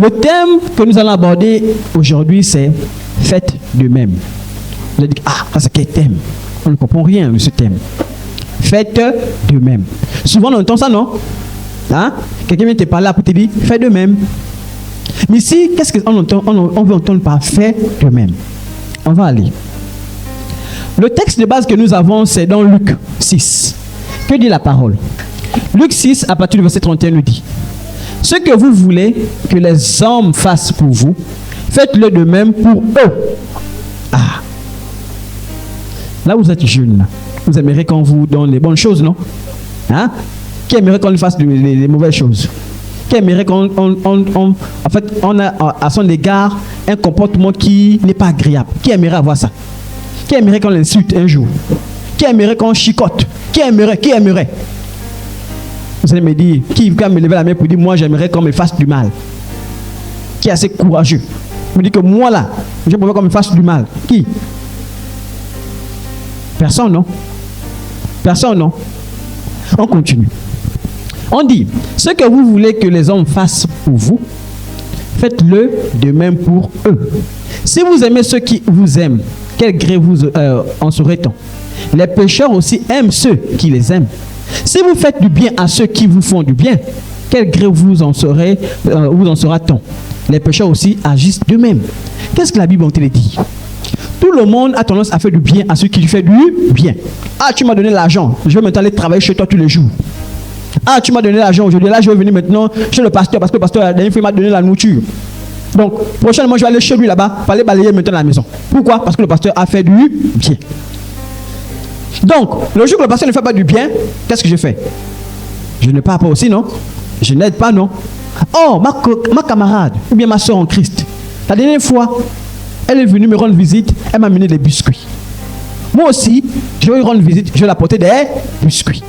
Le thème que nous allons aborder aujourd'hui, c'est « Faites de même ». Vous allez dire « Ah, c'est quel thème ?» On ne comprend rien de ce thème. « Faites de même ». Souvent, on entend ça, non? Hein? Quelqu'un vient te parler pour te dire « Fais de même ». Mais ici, qu'est-ce qu'on entend? On veut entendre par « Fais de même ». On va aller. Le texte de base que nous avons, c'est dans Luc 6. Que dit la parole? Luc 6, à partir du verset 31, nous dit: ce que vous voulez que les hommes fassent pour vous, faites-le de même pour eux. Ah. Là, vous êtes jeune. Là. Vous aimeriez qu'on vous donne les bonnes choses, non? Hein? Qui aimerait qu'on lui fasse les mauvaises choses? Qui aimerait qu'on a à son égard un comportement qui n'est pas agréable? Qui aimerait avoir ça? Qui aimerait qu'on l'insulte un jour? Qui aimerait qu'on chicote? Qui aimerait? Vous allez me dire, qui va me lever la main pour dire, moi j'aimerais qu'on me fasse du mal? Qui est assez courageux? Me dit que moi là, j'aimerais qu'on me fasse du mal. Qui? Personne, non? Personne, non? On continue. On dit, ce que vous voulez que les hommes fassent pour vous, faites-le de même pour eux. Si vous aimez ceux qui vous aiment, quel gré vous en serait-on? Les pécheurs aussi aiment ceux qui les aiment. Si vous faites du bien à ceux qui vous font du bien, quel gré vous en sera-t-on? Les pécheurs aussi agissent de même. Qu'est-ce que la Bible te dit? Tout le monde a tendance à faire du bien à ceux qui lui font du bien. Ah, tu m'as donné l'argent, je vais maintenant aller travailler chez toi tous les jours. Ah, tu m'as donné l'argent aujourd'hui, là je vais venir maintenant chez le pasteur parce que le pasteur la dernière fois m'a donné la nourriture. Donc, prochainement je vais aller chez lui là-bas pour aller balayer maintenant la maison. Pourquoi? Parce que le pasteur a fait du bien. Donc, le jour que le pasteur ne fait pas du bien, qu'est-ce que je fais? Je ne pars pas aussi, non? Je n'aide pas, non? Oh, ma camarade, ou bien ma soeur en Christ, la dernière fois, elle est venue me rendre visite, elle m'a amené des biscuits. Moi aussi, je vais lui rendre visite, je vais lui apporter des biscuits.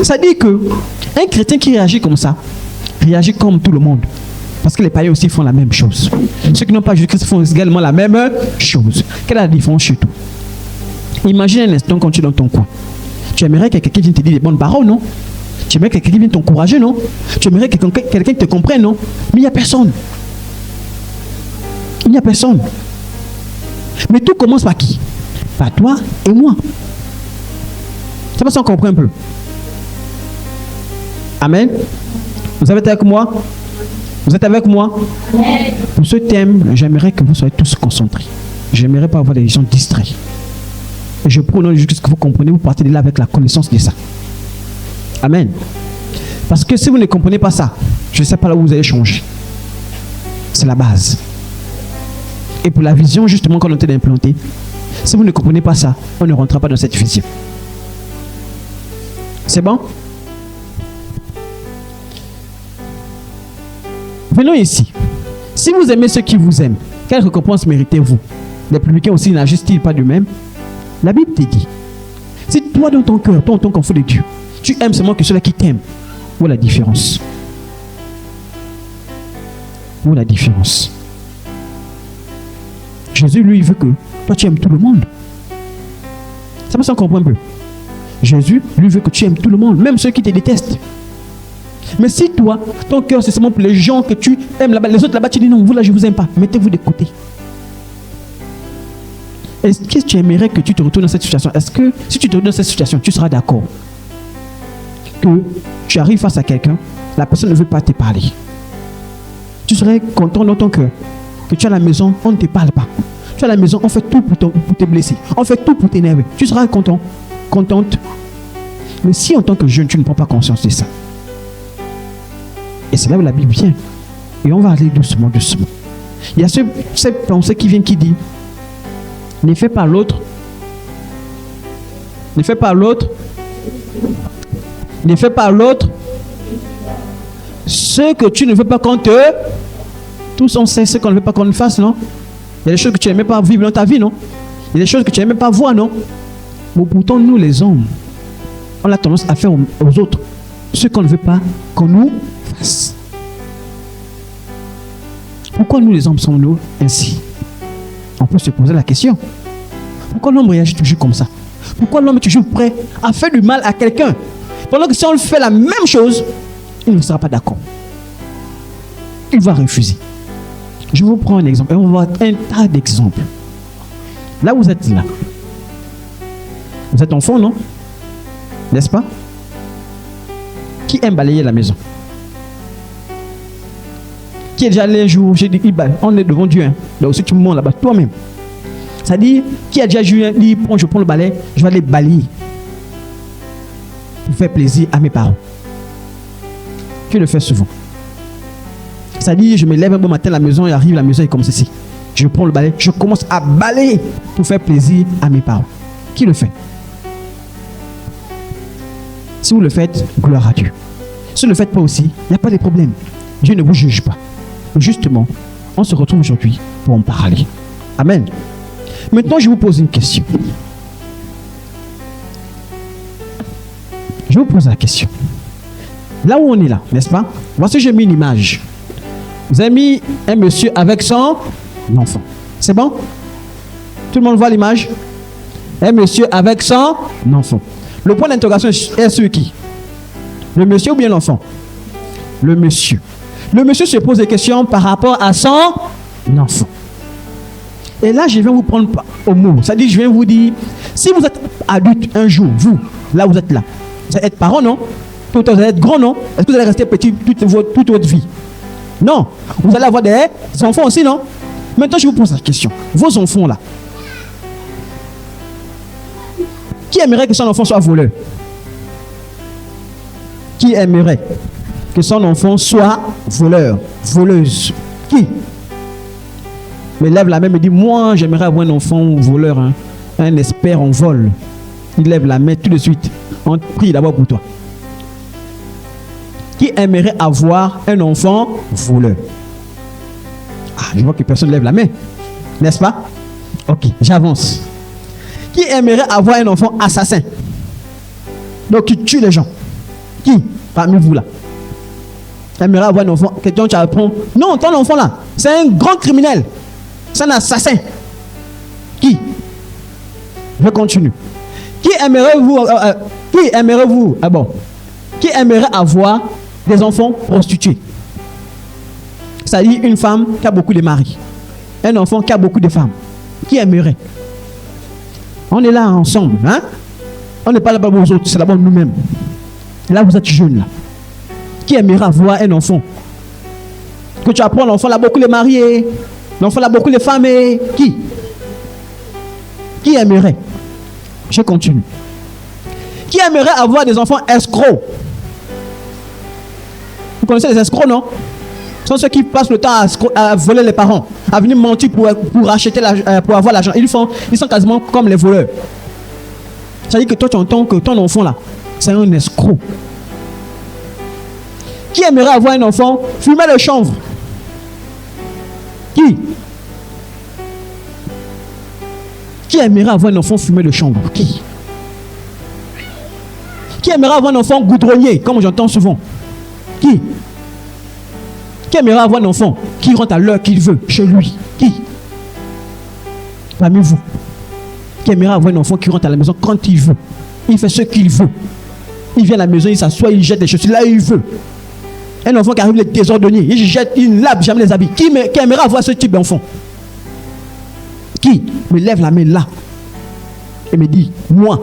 Ça dit que un chrétien qui réagit comme ça, réagit comme tout le monde. Parce que les païens aussi font la même chose. Ceux qui n'ont pas Jésus-Christ font également la même chose. Quelle est la différence chez toi? Imagine un instant quand tu es dans ton coin. Tu aimerais que quelqu'un vienne te dire des bonnes paroles, non? Tu aimerais que quelqu'un vienne t'encourager, non? Tu aimerais que quelqu'un te comprenne, non? Mais il n'y a personne. Il n'y a personne. Mais tout commence par qui? Par toi et moi. Ça va, si on comprend un peu. Amen. Vous êtes avec moi? Vous êtes avec moi? Amen. Pour ce thème, j'aimerais que vous soyez tous concentrés. J'aimerais pas avoir des gens distraits. Et je prie au nom de Jésus que vous comprenez, vous partez de là avec la connaissance de ça. Amen. Parce que si vous ne comprenez pas ça, je ne sais pas là où vous allez changer. C'est la base. Et pour la vision justement qu'on est en train d'implanter, si vous ne comprenez pas ça, on ne rentrera pas dans cette vision. C'est bon? Venons ici. Si vous aimez ceux qui vous aiment, quelle récompense méritez-vous? Les publicains aussi n'agissent-ils pas de même? La Bible te dit, si toi dans ton cœur, toi en tant qu'enfant de Dieu, tu aimes seulement que ceux-là qui t'aiment, où est la différence? Où est la différence? Jésus, lui, veut que toi tu aimes tout le monde. Ça me semble comprendre un peu. Jésus, lui, veut que tu aimes tout le monde, même ceux qui te détestent. Mais si toi, ton cœur, c'est seulement pour les gens que tu aimes là-bas, les autres là-bas, tu dis non, vous là, je ne vous aime pas, mettez-vous de côté. Est-ce que tu aimerais que tu te retrouves dans cette situation? Est-ce que si tu te retrouves dans cette situation, tu seras d'accord que tu arrives face à quelqu'un, la personne ne veut pas te parler? Tu serais content dans ton cœur que tu es à la maison, on ne te parle pas. Tu es à la maison, on fait tout pour te blesser. On fait tout pour t'énerver. Tu seras content, contente. Mais si en tant que jeune, tu ne prends pas conscience de ça, et c'est là où la Bible vient. Et on va aller doucement, doucement. Il y a cette pensée qui vient qui dit, ne fais pas l'autre. Ne fais pas l'autre. Ne fais pas l'autre. Ce que tu ne veux pas qu'on te... Tous on sait ce qu'on ne veut pas qu'on fasse, non? Il y a des choses que tu n'aimais pas vivre dans ta vie, non? Il y a des choses que tu n'aimais pas voir, non? Mais pourtant, nous les hommes, on a tendance à faire aux autres ce qu'on ne veut pas qu'on nous fasse. Pourquoi nous les hommes sommes-nous ainsi? On peut se poser la question. Pourquoi l'homme réagit toujours comme ça? Pourquoi l'homme est toujours prêt à faire du mal à quelqu'un? Pendant que si on fait la même chose, il ne sera pas d'accord. il va refuser. Je vous prends un exemple. Et on va voir un tas d'exemples. Là, vous êtes là. Vous êtes enfant, non? N'est-ce pas? Qui aime balayer la maison? Qui est déjà allé un jour, j'ai dit, on est devant Dieu. Hein. Là aussi, tu me montres là-bas, toi-même. C'est-à-dire, qui a déjà dit, je prends le balai, je vais aller balayer. Pour faire plaisir à mes parents. Qui le fait souvent. C'est-à-dire, je me lève un bon matin à la maison, et arrive, la maison est comme ceci. Je prends le balai, je commence à balayer pour faire plaisir à mes parents. Qui le fait? Si vous le faites, gloire à Dieu. Si vous ne le faites pas aussi, il n'y a pas de problème. Dieu ne vous juge pas. Justement, on se retrouve aujourd'hui pour en parler. Amen. Maintenant, je vous pose une question. Je vous pose la question. Là où on est là, n'est-ce pas? Voici, j'ai mis une image. Vous avez mis un monsieur avec son enfant. C'est bon? Tout le monde voit l'image? Un monsieur avec son enfant. Le point d'interrogation est sur qui? Le monsieur ou bien l'enfant? Le monsieur. Le monsieur se pose des questions par rapport à son enfant. Et là, je viens vous prendre au mot. C'est-à-dire, je viens vous dire, si vous êtes adulte un jour, vous, là vous êtes là, vous allez être parent, non? Tout vous allez être grand, non? Est-ce que vous allez rester petit toute votre vie? Non. Vous allez avoir des enfants aussi, non? Maintenant, je vous pose la question. Vos enfants, là, qui aimerait que son enfant soit voleur? Qui aimerait que son enfant soit voleur, voleuse? Qui? Me lève la main et me dit, moi, j'aimerais avoir un enfant voleur, hein, un expert en vol. Il lève la main tout de suite. On prie d'abord pour toi. Qui aimerait avoir un enfant voleur? Ah, je vois que personne ne lève la main. N'est-ce pas? Ok, j'avance. Qui aimerait avoir un enfant assassin? Donc, qui tue les gens? Qui parmi vous là aimerait avoir un enfant? Quelqu'un tu apprends? Non, ton enfant là, c'est un grand criminel. C'est un assassin. Qui? Je continue. Qui aimerait-vous qui aimerait avoir des enfants prostitués? C'est-à-dire une femme qui a beaucoup de maris. Un enfant qui a beaucoup de femmes. Qui aimerait? On est là ensemble, hein? On n'est pas là-bas pour vous autres, c'est là-bas nous-mêmes. Là, vous êtes jeunes, là. Qui aimerait avoir un enfant? Que tu apprends, l'enfant là, beaucoup de mariés. L'enfant là, beaucoup de femmes. Et qui? Qui aimerait? Je continue. Qui aimerait avoir des enfants escrocs? Vous connaissez les escrocs, non? Ce sont ceux qui passent le temps à voler les parents, à venir mentir pour acheter pour avoir l'argent. Ils sont quasiment comme les voleurs. C'est-à-dire que toi, tu entends que ton enfant là, c'est un escroc. Qui aimerait avoir un enfant fumer le chanvre? Qui? Qui aimerait avoir un enfant fumer le chanvre? Qui? Qui aimerait avoir un enfant goudronnier, comme j'entends souvent? Qui? Qui aimerait avoir un enfant qui rentre à l'heure qu'il veut chez lui? Qui? Parmi vous. Qui aimerait avoir un enfant qui rentre à la maison quand il veut? Il fait ce qu'il veut. Il vient à la maison, il s'assoit, il jette les chaussures là où il veut. Un enfant qui arrive les désordonniers, il jette, il ne lave jamais les habits. Qui aimerait avoir ce type d'enfant? Qui me lève la main là et me dit, moi,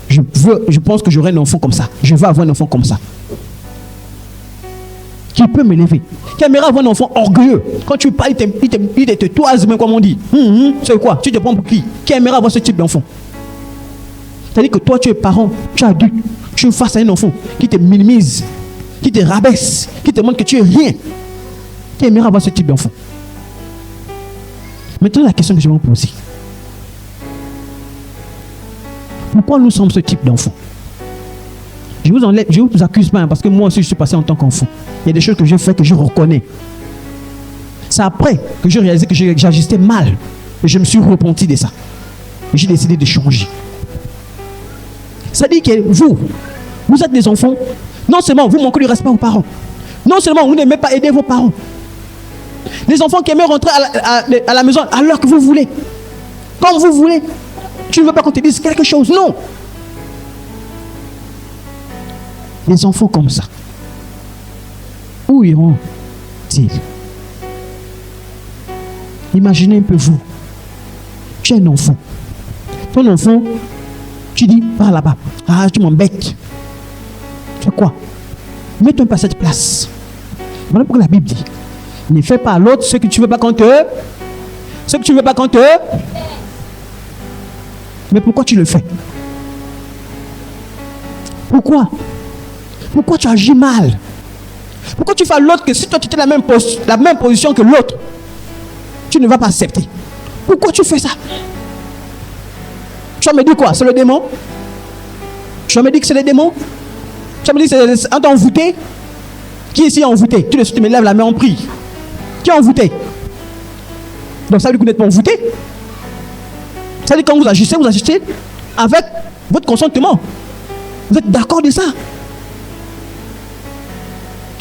je pense que j'aurai un enfant comme ça. Je veux avoir un enfant comme ça. Qui peut me lever? Qui aimerait avoir un enfant orgueilleux? Quand tu parles, il te toise, même comme on dit. C'est quoi? Tu te prends pour qui? Qui aimerait avoir ce type d'enfant? C'est-à-dire que toi, tu es parent, tu es adulte, tu es face à un enfant qui te minimise, qui te rabaisse, qui te montre que tu es rien. Qui aimerait avoir ce type d'enfant? Maintenant, la question que je vais vous poser. Pourquoi nous sommes ce type d'enfant? Je vous accuse pas, hein, parce que moi aussi je suis passé en tant qu'enfant. Il y a des choses que j'ai fait que je reconnais. C'est après que j'ai réalisé que j'agissais mal. Et je me suis repenti de ça. Et j'ai décidé de changer. Ça dit que vous êtes des enfants. Non seulement vous manquez de respect aux parents. Non seulement vous n'aimez pas aider vos parents. Les enfants qui aiment rentrer à la maison à l'heure que vous voulez. Comme vous voulez. Tu ne veux pas qu'on te dise quelque chose. Non. Les enfants comme ça, où iront-ils? Imaginez un peu vous. Tu es un enfant. Ton enfant, tu dis, va là-bas. Ah, tu m'embêtes. Tu fais quoi? Mets-toi pas à cette place. Voilà pourquoi la Bible dit, ne fais pas à l'autre ce que tu ne veux pas qu'on te... Ce que tu ne veux pas qu'on te... Mais pourquoi tu le fais? Pourquoi? Pourquoi tu agis mal? Pourquoi tu fais à l'autre que si toi tu étais la même position que l'autre, tu ne vas pas accepter? Pourquoi tu fais ça? Tu vas me dire quoi? C'est le démon? Tu vas me dire que c'est le démon? Tu vas me dire que c'est un envoûté? Qui ici est envoûté? Tout de suite tu me lèves la main, on prie. Qui est envoûté? Donc ça veut dire que vous n'êtes pas envoûté. Ça veut dire que quand vous agissez avec votre consentement. Vous êtes d'accord de ça?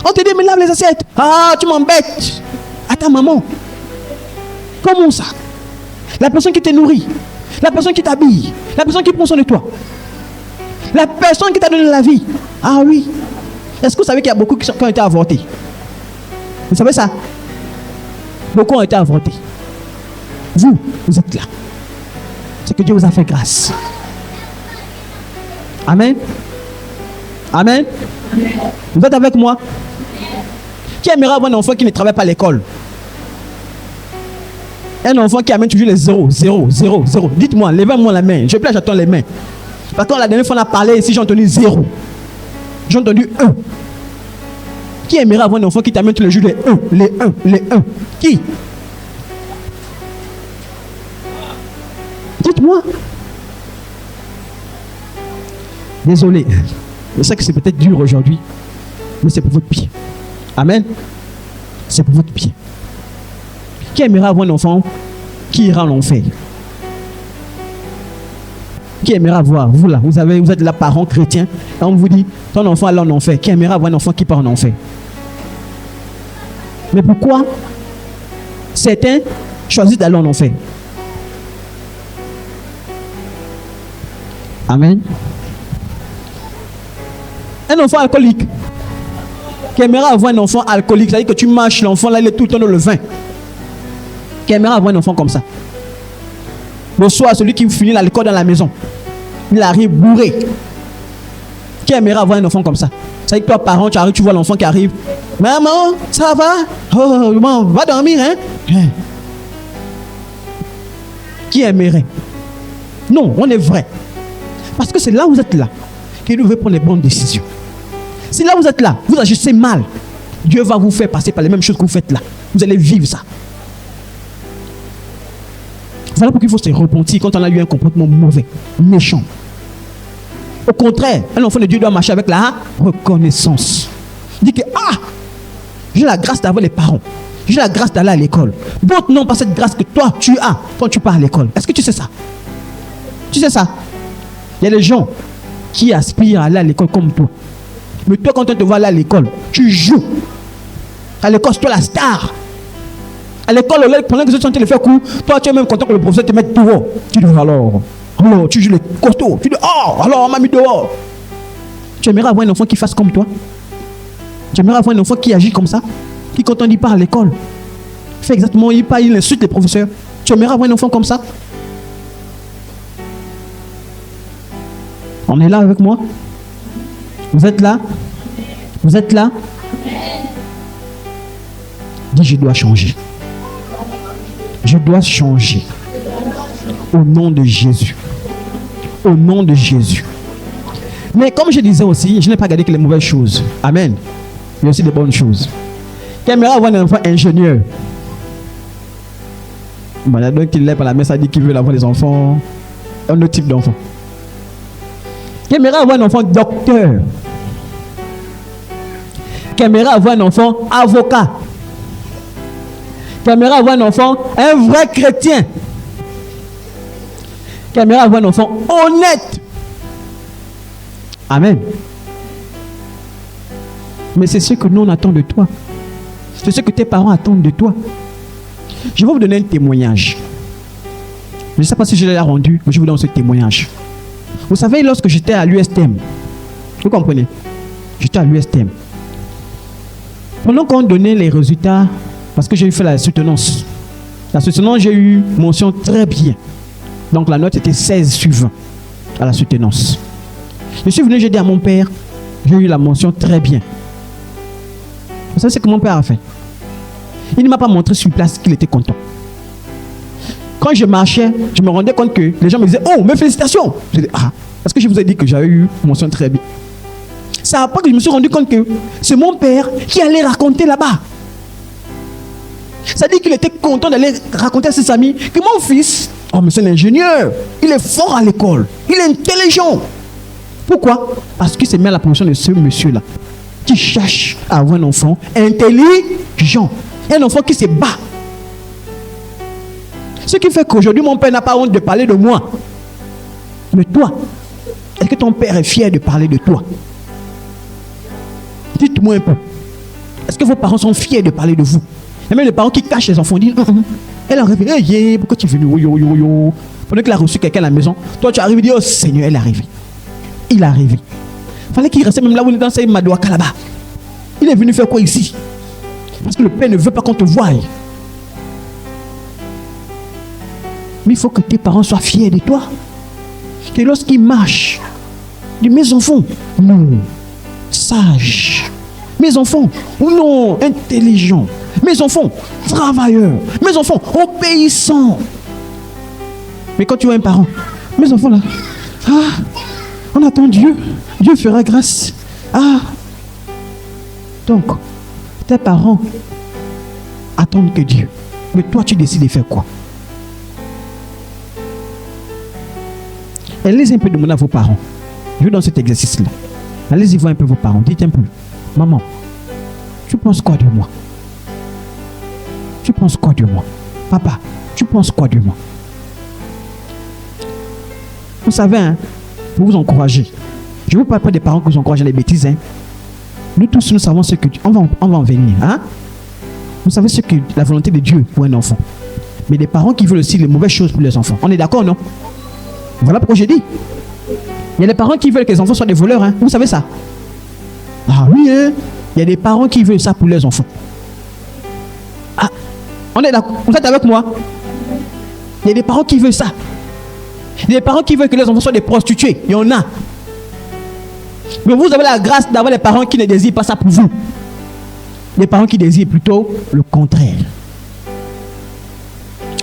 On te dit, mais lave les assiettes. Ah, tu m'embêtes. À ta maman. Comment ça? La personne qui te nourrit, la personne qui t'habille, la personne qui prend soin de toi, la personne qui t'a donné la vie. Ah oui. Est-ce que vous savez qu'il y a beaucoup qui ont été avortés? Vous savez ça? Beaucoup ont été avortés. Vous êtes là. C'est que Dieu vous a fait grâce. Amen. Amen. Vous êtes avec moi? Qui aimerait avoir un enfant qui ne travaille pas à l'école? Un enfant qui amène toujours les 0, 0, 0, 0. Dites-moi, levez-moi la main. Je plaît, j'attends les mains. Parce que la dernière fois on a parlé ici, j'ai entendu 0. J'ai entendu 1. Qui aimerait avoir un enfant qui t'amène tous les jours les 1, les 1, les 1? Qui? Dites-moi. Désolé. Je sais que c'est peut-être dur aujourd'hui, mais c'est pour votre bien. Amen. C'est pour votre bien. Qui aimerait avoir un enfant qui ira en enfer? Qui aimerait avoir? Vous là, vous êtes là, parents chrétiens, et on vous dit, ton enfant allait en enfer. Qui aimerait avoir un enfant qui part en enfer? Mais pourquoi certains choisissent d'aller en enfer? Amen. Un enfant alcoolique. Qui aimerait avoir un enfant alcoolique, c'est-à-dire que tu marches, l'enfant là, il est tout le temps dans le vin. Qui aimerait avoir un enfant comme ça? Le soir, celui qui finit l'alcool dans la maison, il arrive bourré. Qui aimerait avoir un enfant comme ça? C'est-à-dire que toi, parent, tu arrives, tu vois l'enfant qui arrive. Maman, ça va? Oh, maman, va dormir, hein? Qui aimerait? Non, on est vrai. Parce que c'est là où vous êtes là que vous devez prendre les bonnes décisions. Si là où vous êtes là, vous agissez mal, Dieu va vous faire passer par les mêmes choses que vous faites là. Vous allez vivre ça. Voilà pourquoi il faut se repentir quand on a eu un comportement mauvais, méchant. Au contraire, un enfant de Dieu doit marcher avec la reconnaissance. Il dit que, j'ai la grâce d'avoir les parents. J'ai la grâce d'aller à l'école. D'autres n'ont pas cette grâce que toi, tu as quand tu pars à l'école. Est-ce que tu sais ça? Tu sais ça? Il y a des gens qui aspirent à aller à l'école comme toi. Mais toi, quand on te voit aller à l'école, tu joues. À l'école, c'est toi la star. À l'école, pendant que tu es en train de faire cours, toi, tu es même content que le professeur te mette dehors. Tu dis, alors, tu joues les costauds. Tu dis, alors, on m'a mis dehors. Tu aimerais avoir un enfant qui fasse comme toi? Tu aimerais avoir un enfant qui agit comme ça? Qui, quand on dit pas à l'école, fait exactement, il insulte les professeurs. Tu aimerais avoir un enfant comme ça? On est là avec moi? Vous êtes là? Vous êtes là? Dis, je dois changer. Je dois changer. Au nom de Jésus. Au nom de Jésus. Mais comme je disais aussi, je n'ai pas regardé que les mauvaises choses. Amen. Il y a aussi des bonnes choses. Qui aimerait avoir un enfant ingénieur? Il y a donc qui lève par la main, ça dit qu'il veut avoir des enfants. Un autre type d'enfant. Qui aimerait avoir un enfant docteur? Qui aimerait avoir un enfant avocat? Qui aimerait avoir un enfant, un vrai chrétien? Qui aimerait avoir un enfant honnête? Amen. Mais c'est ce que nous on attend de toi. C'est ce que tes parents attendent de toi. Je vais vous donner un témoignage. Je ne sais pas si je l'ai rendu, mais je vous donne ce témoignage. Vous savez, lorsque j'étais à l'USTM, vous comprenez? J'étais à l'USTM. Pendant qu'on donnait les résultats, parce que j'ai fait la soutenance, La soutenance, j'ai eu mention très bien. Donc la note était 16 sur 20 à la soutenance. Je suis venu, j'ai dit à mon père, j'ai eu la mention très bien. Vous savez ce que mon père a fait? Il ne m'a pas montré sur place qu'il était content. Quand je marchais, je me rendais compte que les gens me disaient, oh, mes félicitations. Je dis, ah, parce que je vous ai dit que j'avais eu mention très bien. C'est après que je me suis rendu compte que c'est mon père qui allait raconter là-bas. Ça dit qu'il était content d'aller raconter à ses amis que mon fils, oh, mais c'est un ingénieur, il est fort à l'école, il est intelligent. Pourquoi? Parce qu'il s'est mis à la position de ce monsieur-là, qui cherche à avoir un enfant intelligent, un enfant qui se bat. Ce qui fait qu'aujourd'hui, mon père n'a pas honte de parler de moi. Mais toi, est-ce que ton père est fier de parler de toi? Dites-moi un peu. Est-ce que vos parents sont fiers de parler de vous? Et même les parents qui cachent les enfants disent, elle a rêvé, hey, pourquoi tu es venu? Pendant qu'il a reçu quelqu'un à la maison, toi tu arrives et dis, oh Seigneur, elle est arrivée. Il est arrivé. Il fallait qu'il restait même là où il est dans sa Madouaka là-bas. Il est venu faire quoi ici? Parce que le père ne veut pas qu'on te voie. Mais il faut que tes parents soient fiers de toi. Que lorsqu'ils marchent, dis, mes enfants, non, sages. Mes enfants, non, intelligents. Mes enfants, travailleurs. Mes enfants, obéissants. Mais quand tu vois un parent, mes enfants là, ah, on attend Dieu. Dieu fera grâce. Ah. Donc, tes parents attendent que Dieu. Mais toi, tu décides de faire quoi? Allez-y un peu demander à vos parents. Je vais dans cet exercice-là. Allez-y voir un peu vos parents. Dites un peu. Maman, tu penses quoi de moi? Tu penses quoi de moi? Papa, tu penses quoi de moi? Vous savez, hein, pour vous encourager. Je ne vous parle pas des parents qui vous encouragent à les bêtises. Hein. Nous tous, nous savons ce que Dieu... On va en venir. Hein? Vous savez ce que la volonté de Dieu pour un enfant. Mais des parents qui veulent aussi les mauvaises choses pour les enfants. On est d'accord, non? Voilà pourquoi j'ai dit. Il y a des parents qui veulent que les enfants soient des voleurs. Hein. Vous savez ça? Ah oui, hein? Il y a des parents qui veulent ça pour leurs enfants. Ah, on est d'accord? Vous êtes avec moi? Il y a des parents qui veulent ça. Il y a des parents qui veulent que les enfants soient des prostituées. Il y en a. Mais vous avez la grâce d'avoir des parents qui ne désirent pas ça pour vous. Les parents qui désirent plutôt le contraire.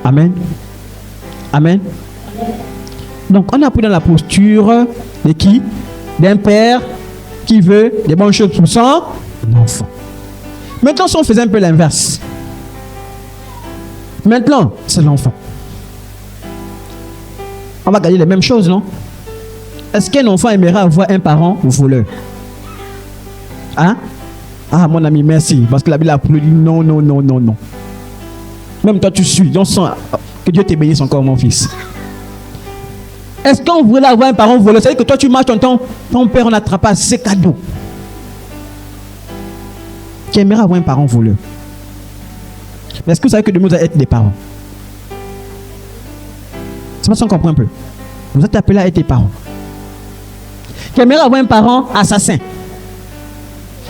Amen. Amen. Donc, on a pris dans la posture de qui? D'un père qui veut des bonnes choses pour son enfant. Maintenant, si on faisait un peu l'inverse. Maintenant, c'est l'enfant. On va garder les mêmes choses, non? Est-ce qu'un enfant aimerait avoir un parent voleur? Hein? Ah, mon ami, merci. Parce que la Bible a applaudi. Non, non, non, non, non. Même toi, tu suis. On sent que Dieu te bénisse encore, mon fils. Est-ce qu'on voulait avoir un parent voleur? C'est-à-dire que toi, tu marches ton père, on attrape pas ses cadeaux. Qui aimerait avoir un parent voleur? Mais est-ce que vous savez que de nous être des parents? C'est parce qu'on comprend un peu. Vous êtes appelés à être des parents. Qui aimerait avoir un parent assassin?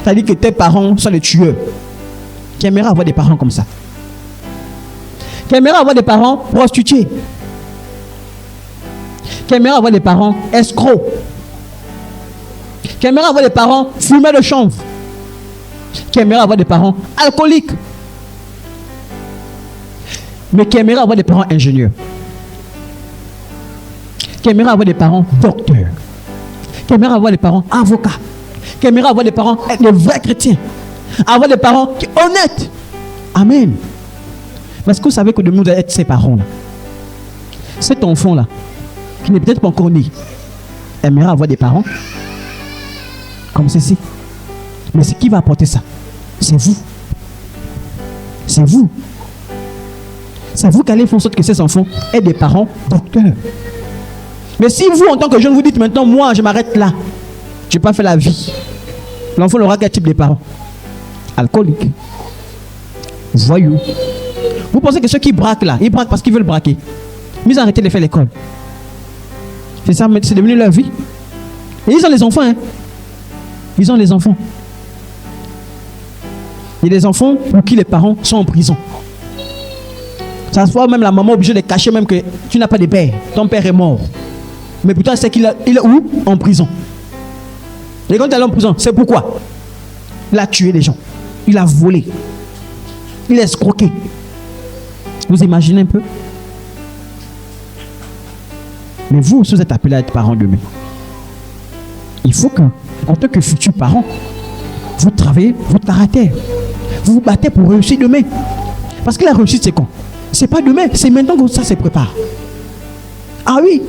C'est-à-dire que tes parents sont des tueurs. Qui aimerait avoir des parents comme ça? Qui aimerait avoir des parents prostitués? Qui aimerait avoir des parents escrocs? Qui aimerait avoir des parents fumeurs de chanvre? Qui aimerait avoir des parents alcooliques? Mais qui aimerait avoir des parents ingénieurs? Qui aimerait avoir des parents docteurs? Qui aimerait avoir des parents avocats? Qui aimerait avoir des parents être des vrais chrétiens? Avoir des parents honnêtes? Amen. Parce que vous savez que de nous être ces parents-là, cet enfant-là, qui n'est peut-être pas encore né, aimerait avoir des parents comme ceci. Mais ce qui va apporter ça, c'est vous. C'est vous. C'est vous qui allez faire en sorte que ces enfants aient des parents docteurs. Mais si vous, en tant que jeune, vous dites maintenant, moi, je m'arrête là, je n'ai pas fait la vie, l'enfant aura quel type de parents? Alcoolique, voyou. Vous pensez que ceux qui braquent là, ils braquent parce qu'ils veulent braquer. Mais ils ont arrêté de faire l'école. C'est ça, c'est devenu leur vie. Et ils ont les enfants, hein. Ils ont les enfants. Il y a des enfants pour qui les parents sont en prison. Ça se voit même la maman obligée de cacher même que tu n'as pas de père. Ton père est mort. Mais pourtant, c'est qu'il est où? En prison. Et quand il est en prison, c'est pourquoi? Il a tué des gens. Il a volé. Il a escroqué. Vous imaginez un peu? Mais vous êtes appelés à être parents demain. Il faut que, en tant que futurs parents, vous travaillez votre caractère. Vous vous battez pour réussir demain. Parce que la réussite, c'est quand? C'est pas demain, c'est maintenant que ça se prépare. Ah oui.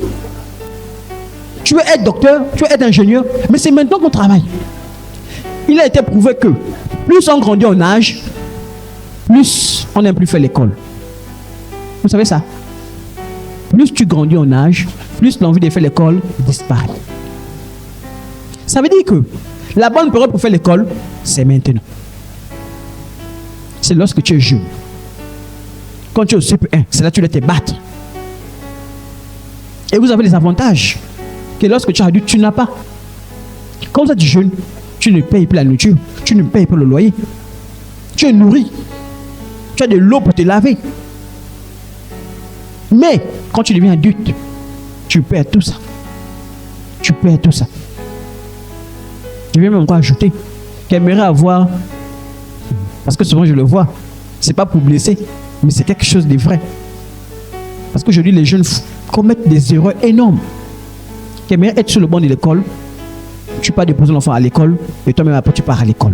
Tu veux être docteur, tu veux être ingénieur, mais c'est maintenant qu'on travaille. Il a été prouvé que plus on grandit en âge, plus on n'aime plus faire l'école. Vous savez ça? Plus tu grandis en âge, plus l'envie de faire l'école disparaît. Ça veut dire que la bonne période pour faire l'école, c'est maintenant. C'est lorsque tu es jeune. Quand tu es au CP1, c'est là que tu dois te battre. Et vous avez les avantages que lorsque tu es adulte, tu n'as pas. Quand vous êtes jeune, tu ne payes plus la nourriture, tu ne payes pas le loyer. Tu es nourri. Tu as de l'eau pour te laver. Mais quand tu deviens adulte, tu perds tout ça. Tu perds tout ça. Je vais même encore ajouter qu'aimerait avoir, parce que souvent je le vois, c'est pas pour blesser, mais c'est quelque chose de vrai. Parce qu'aujourd'hui les jeunes commettent des erreurs énormes. Qu'aimerait être sur le banc de l'école, tu pars déposer l'enfant à l'école et toi-même après tu pars à l'école.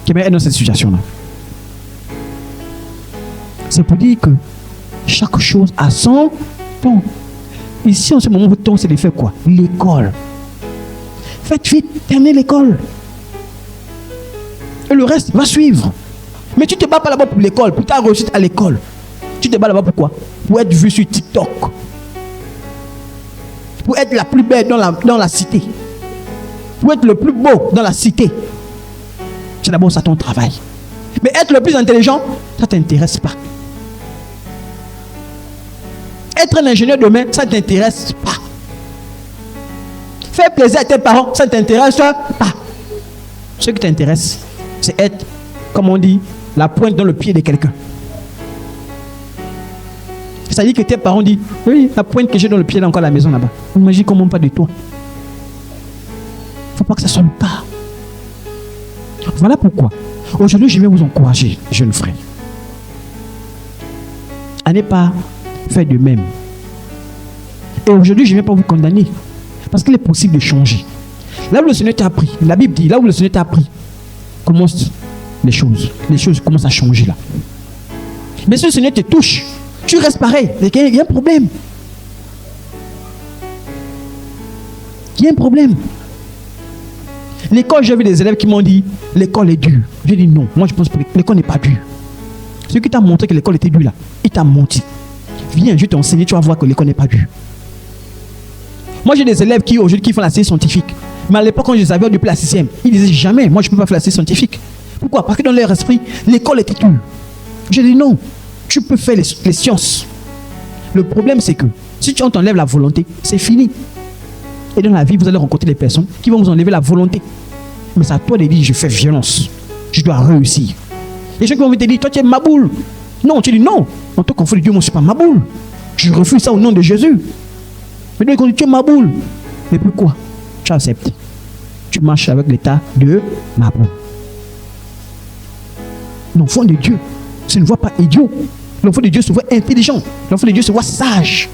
Qu'aimerait être dans cette situation-là. C'est pour dire que chaque chose a son temps. Ici en ce moment, votre temps c'est de faire quoi? L'école. Faites vite, terminez l'école. Et le reste va suivre. Mais tu ne te bats pas là-bas pour l'école, pour ta réussite à l'école. Tu te bats là-bas pourquoi? Pour être vu sur TikTok. Pour être la plus belle dans la cité. Pour être le plus beau dans la cité. C'est d'abord ça ton travail. Mais être le plus intelligent, ça ne t'intéresse pas. Être un ingénieur demain, ça ne t'intéresse pas. Faire plaisir à tes parents, ça ne t'intéresse pas. Ce qui t'intéresse, c'est être, comme on dit, la pointe dans le pied de quelqu'un. C'est-à-dire que tes parents disent, oui, la pointe que j'ai dans le pied, là encore à la maison là-bas. Imagine comment pas de toi. Il ne faut pas que ça soit le cas. Voilà pourquoi. Aujourd'hui, je vais vous encourager, jeunes frères, à ne pas faire de même. Et aujourd'hui, je ne vais pas vous condamner. Parce qu'il est possible de changer. Là où le Seigneur t'a appris, la Bible dit, là où le Seigneur t'a appris, commence les choses commencent à changer là. Mais si le Seigneur te touche, tu restes pareil. Il y a un problème. Il y a un problème. L'école, j'ai vu des élèves qui m'ont dit, l'école est dure. J'ai dit non, moi je pense que l'école n'est pas dure. Celui qui t'a montré que l'école était dure là, il t'a menti. Viens, je vais t'enseigner, tu vas voir que l'école n'est pas dure. Moi, j'ai des élèves qui aujourd'hui qui font la science scientifique. Mais à l'époque, quand je les avais depuis la 6e, ils disaient jamais, moi je ne peux pas faire la science scientifique. Pourquoi? Parce que dans leur esprit, l'école était dure. J'ai dit non, tu peux faire les sciences. Le problème, c'est que si tu t'enlèves la volonté, c'est fini. Et dans la vie, vous allez rencontrer des personnes qui vont vous enlever la volonté. Mais c'est à toi de dire, je fais violence. Je dois réussir. Les gens qui vont te dire, toi tu es maboule. Non, tu dis non. En tant qu'enfant de Dieu, moi je ne suis pas maboule. Je refuse ça au nom de Jésus. Mais donc, tu es maboule. Mais pourquoi? Tu acceptes. Tu marches avec l'état de maboule. L'enfant de Dieu se ne voit pas idiot. L'enfant de Dieu se voit intelligent. L'enfant de Dieu se voit sage.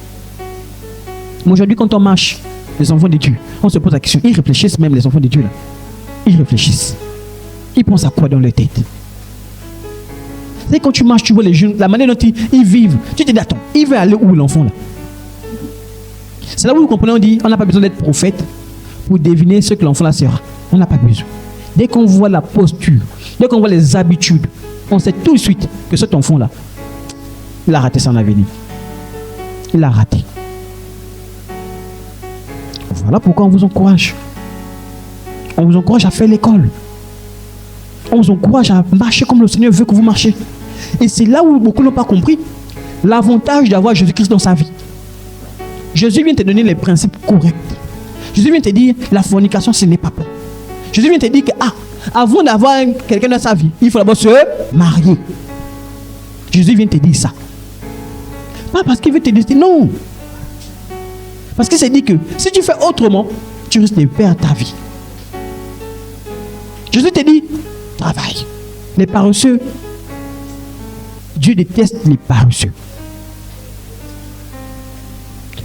Mais aujourd'hui, quand on marche, les enfants de Dieu, on se pose la question. Ils réfléchissent même, les enfants de Dieu là. Ils réfléchissent. Ils pensent à quoi dans leur tête? C'est quand tu marches, tu vois les jeunes, la manière dont ils vivent. Tu te dis, attends, il veut aller où l'enfant là? C'est là où vous comprenez, on dit, on n'a pas besoin d'être prophète pour deviner ce que l'enfant là sera. On n'a pas besoin. Dès qu'on voit la posture, dès qu'on voit les habitudes, on sait tout de suite que cet enfant là, il a raté son avenir. Il a raté. Voilà pourquoi on vous encourage. On vous encourage à faire l'école. On vous encourage à marcher comme le Seigneur veut que vous marchiez. Et c'est là où beaucoup n'ont pas compris l'avantage d'avoir Jésus-Christ dans sa vie. Jésus vient te donner les principes corrects. Jésus vient te dire, la fornication, ce n'est pas bon. Jésus vient te dire que, avant d'avoir quelqu'un dans sa vie, il faut d'abord se marier. Jésus vient te dire ça. Pas parce qu'il veut te dire, non. Parce qu'il s'est dit que si tu fais autrement, tu risques de perdre ta vie. Jésus te dit, travaille. Les paresseux, Dieu déteste les paresseux.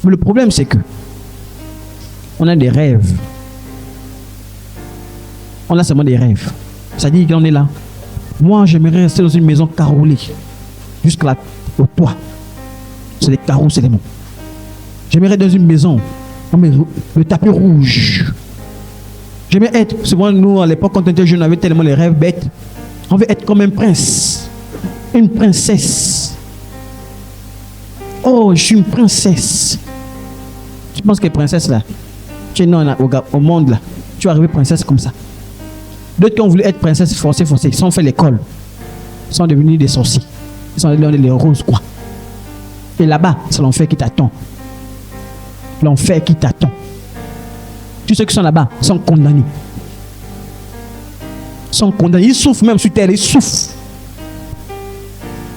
Mais le problème, c'est que on a des rêves. On a seulement des rêves. Ça dit qu'on est là. Moi, j'aimerais rester dans une maison carrelée. Jusqu'au toit. C'est des carreaux, c'est des mots. J'aimerais dans une maison. Le tapis rouge. J'aimerais être. Souvent, nous, à l'époque, quand on était jeunes, on avait tellement les rêves bêtes. On veut être comme un prince. Une princesse. Oh, je suis une princesse. Tu penses que princesse là, tu es né au monde là, tu vas arriver princesse comme ça. D'autres qui ont voulu être princesse forcée, ils sont fait l'école. Ils sont devenus des sorciers. Ils sont devenus les roses quoi. Et là-bas, c'est l'enfer qui t'attend. L'enfer qui t'attend. Tous ceux qui sont là-bas sont condamnés. Ils sont condamnés. Ils souffrent même sur terre, ils souffrent.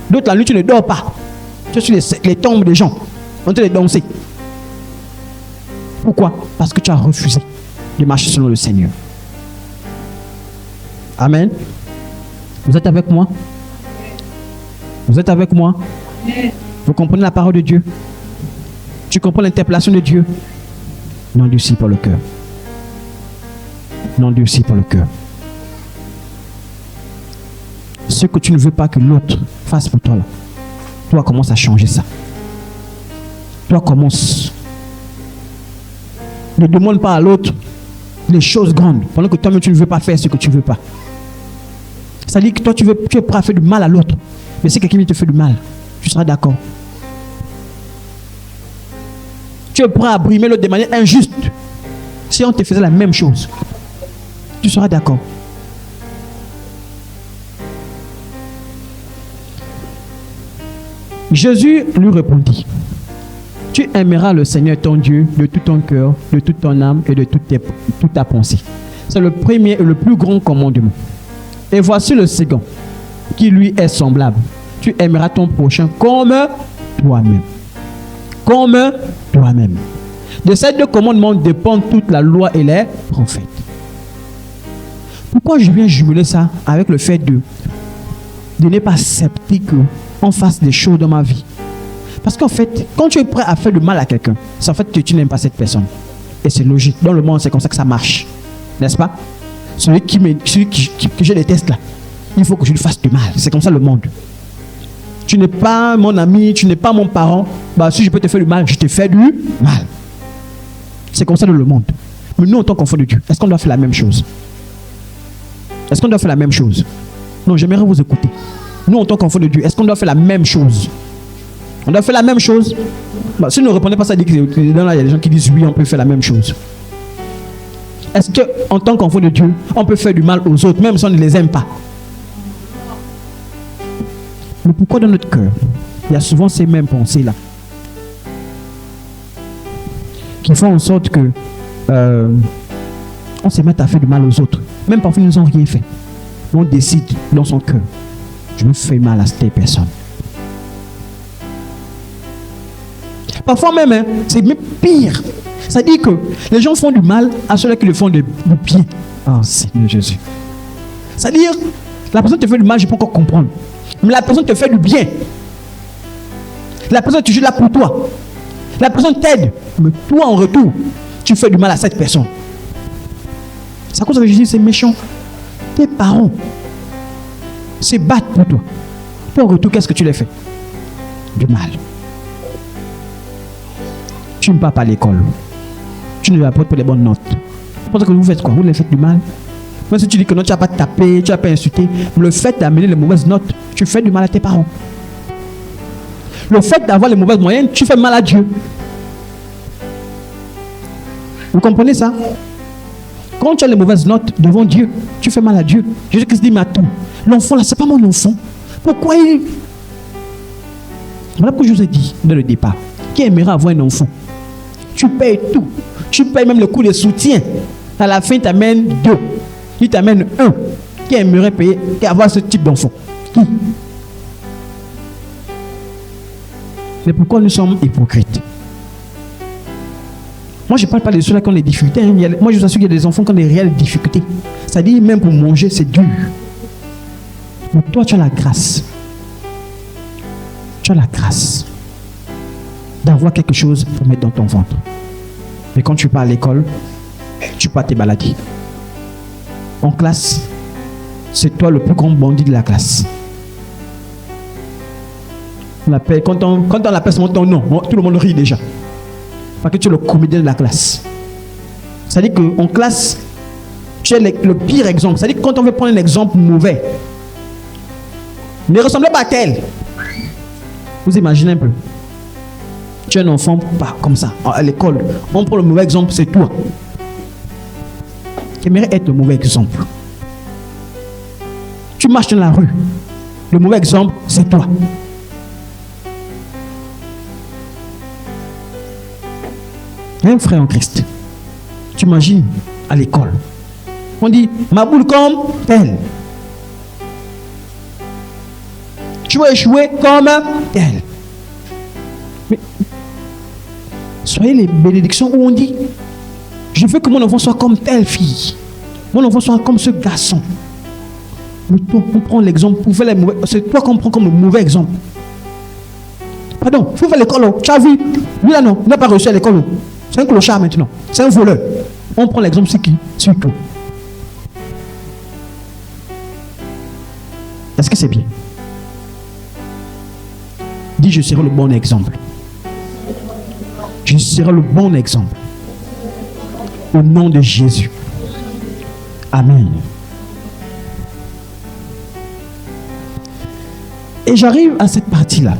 D'autres la nuit, tu ne dors pas. Tu es sur les tombes des gens. On te les danser. Pourquoi? Parce que tu as refusé de marcher selon le Seigneur. Amen. Vous êtes avec moi? Vous êtes avec moi? Vous comprenez la parole de Dieu? Tu comprends l'interpellation de Dieu? N'endurcis pas le cœur. N'endurcis pas le cœur. Ce que tu ne veux pas que l'autre fasse pour toi là, toi commence à changer ça. Toi commence. Ne demande pas à l'autre les choses grandes pendant que toi-même tu ne veux pas faire ce que tu ne veux pas. C'est-à-dire que toi tu es prêt à faire du mal à l'autre. Mais si quelqu'un te fait du mal, tu seras d'accord. Tu es prêt à brimer l'autre de manière injuste. Si on te faisait la même chose, tu seras d'accord. Jésus lui répondit, tu aimeras le Seigneur ton Dieu de tout ton cœur, de toute ton âme et de toute ta pensée. C'est le premier et le plus grand commandement. Et voici le second, qui lui est semblable. Tu aimeras ton prochain comme toi-même. Comme toi-même. De ces deux commandements dépendent toute la loi et les prophètes. Pourquoi je viens jumeler ça avec le fait de ne pas accepter qu'on fasse des choses dans ma vie? Parce qu'en fait, quand tu es prêt à faire du mal à quelqu'un, c'est en fait que tu n'aimes pas cette personne. Et c'est logique. Dans le monde, c'est comme ça que ça marche. N'est-ce pas? Celui que je déteste là, il faut que je lui fasse du mal. C'est comme ça le monde. Tu n'es pas mon ami, tu n'es pas mon parent. Bah, si je peux te faire du mal, je te fais du mal. C'est comme ça dans le monde. Mais nous, en tant qu'enfants de Dieu, est-ce qu'on doit faire la même chose? Est-ce qu'on doit faire la même chose? Non, j'aimerais vous écouter. Nous, en tant qu'enfants de Dieu, est-ce qu'on doit faire la même chose? On doit faire la même chose? Bah, si vous ne répondez pas, ça dit que il y a des gens qui disent oui, on peut faire la même chose. Est-ce qu'en tant qu'enfant de Dieu, on peut faire du mal aux autres, même si on ne les aime pas? Mais pourquoi dans notre cœur, il y a souvent ces mêmes pensées-là qui font en sorte que on se mette à faire du mal aux autres. Même parfois, ils n'ont rien fait. On décide dans son cœur, je me fais mal à cette personne. Parfois même, hein, c'est même pire. Ça dit que les gens font du mal à ceux-là qui le font du bien. Oh, Seigneur Jésus. C'est-à-dire, la personne te fait du mal, je peux encore comprendre. Mais la personne te fait du bien. La personne est toujours là pour toi. La personne t'aide. Mais toi, en retour, tu fais du mal à cette personne. C'est à cause que je dis, c'est méchant. Tes parents se battent pour toi. Toi, en retour, qu'est-ce que tu les fais? Du mal. Tu ne pars pas à l'école. Tu ne vas pas pour les bonnes notes. Parce que vous faites quoi? Vous les faites du mal. Même si tu dis que non, tu n'as pas tapé, tu n'as pas insulté, le fait d'amener les mauvaises notes, tu fais du mal à tes parents. Le fait d'avoir les mauvaises moyennes, tu fais mal à Dieu. Vous comprenez ça? Quand tu as les mauvaises notes devant Dieu, tu fais mal à Dieu. Jésus-Christ dit, mais attends, l'enfant là, c'est pas mon enfant. Pourquoi il... Voilà pourquoi je vous ai dit dès le départ, qui aimerait avoir un enfant? Tu payes tout. Tu payes même le coût de soutien. À la fin, il t'amène 2. Il t'amène 1. Qui aimerait payer et avoir ce type d'enfant? Qui? Mais pourquoi nous sommes hypocrites? Moi, je ne parle pas de ceux-là qui ont des difficultés. Moi, je vous assure qu'il y a des enfants qui ont des réelles difficultés. C'est-à-dire, même pour manger, c'est dur. Mais toi, tu as la grâce. Tu as la grâce d'avoir quelque chose pour mettre dans ton ventre. Mais quand tu pars à l'école, tu pars tes maladies. En classe, c'est toi le plus grand bandit de la classe. Quand on appelle ton nom, tout le monde rit déjà. Parce que tu es le comédien de la classe. C'est-à-dire qu'en classe, tu es le pire exemple. C'est-à-dire que quand on veut prendre un exemple mauvais, ne ressemble pas à tel. Vous imaginez un peu. Tu es un enfant, pas comme ça, à l'école. On prend le mauvais exemple, c'est toi. Tu aimerais être le mauvais exemple. Tu marches dans la rue. Le mauvais exemple, c'est toi. Un frère en Christ. Tu imagines à l'école. On dit, ma boule comme tel. Tu vas échouer comme tel. Mais soyez les bénédictions où on dit, je veux que mon enfant soit comme telle fille. Mon enfant soit comme ce garçon. Mais toi, on prend l'exemple pour faire les mauvais. C'est toi qu'on prend comme le mauvais exemple. Pardon, il faut faire l'école. Tu as vu? Lui là non, il n'a pas réussi à l'école. C'est un clochard maintenant. C'est un voleur. On prend l'exemple, c'est qui? C'est toi. Est-ce que c'est bien? Dis, je serai le bon exemple. Je serai le bon exemple. Au nom de Jésus. Amen. Et j'arrive à cette partie-là.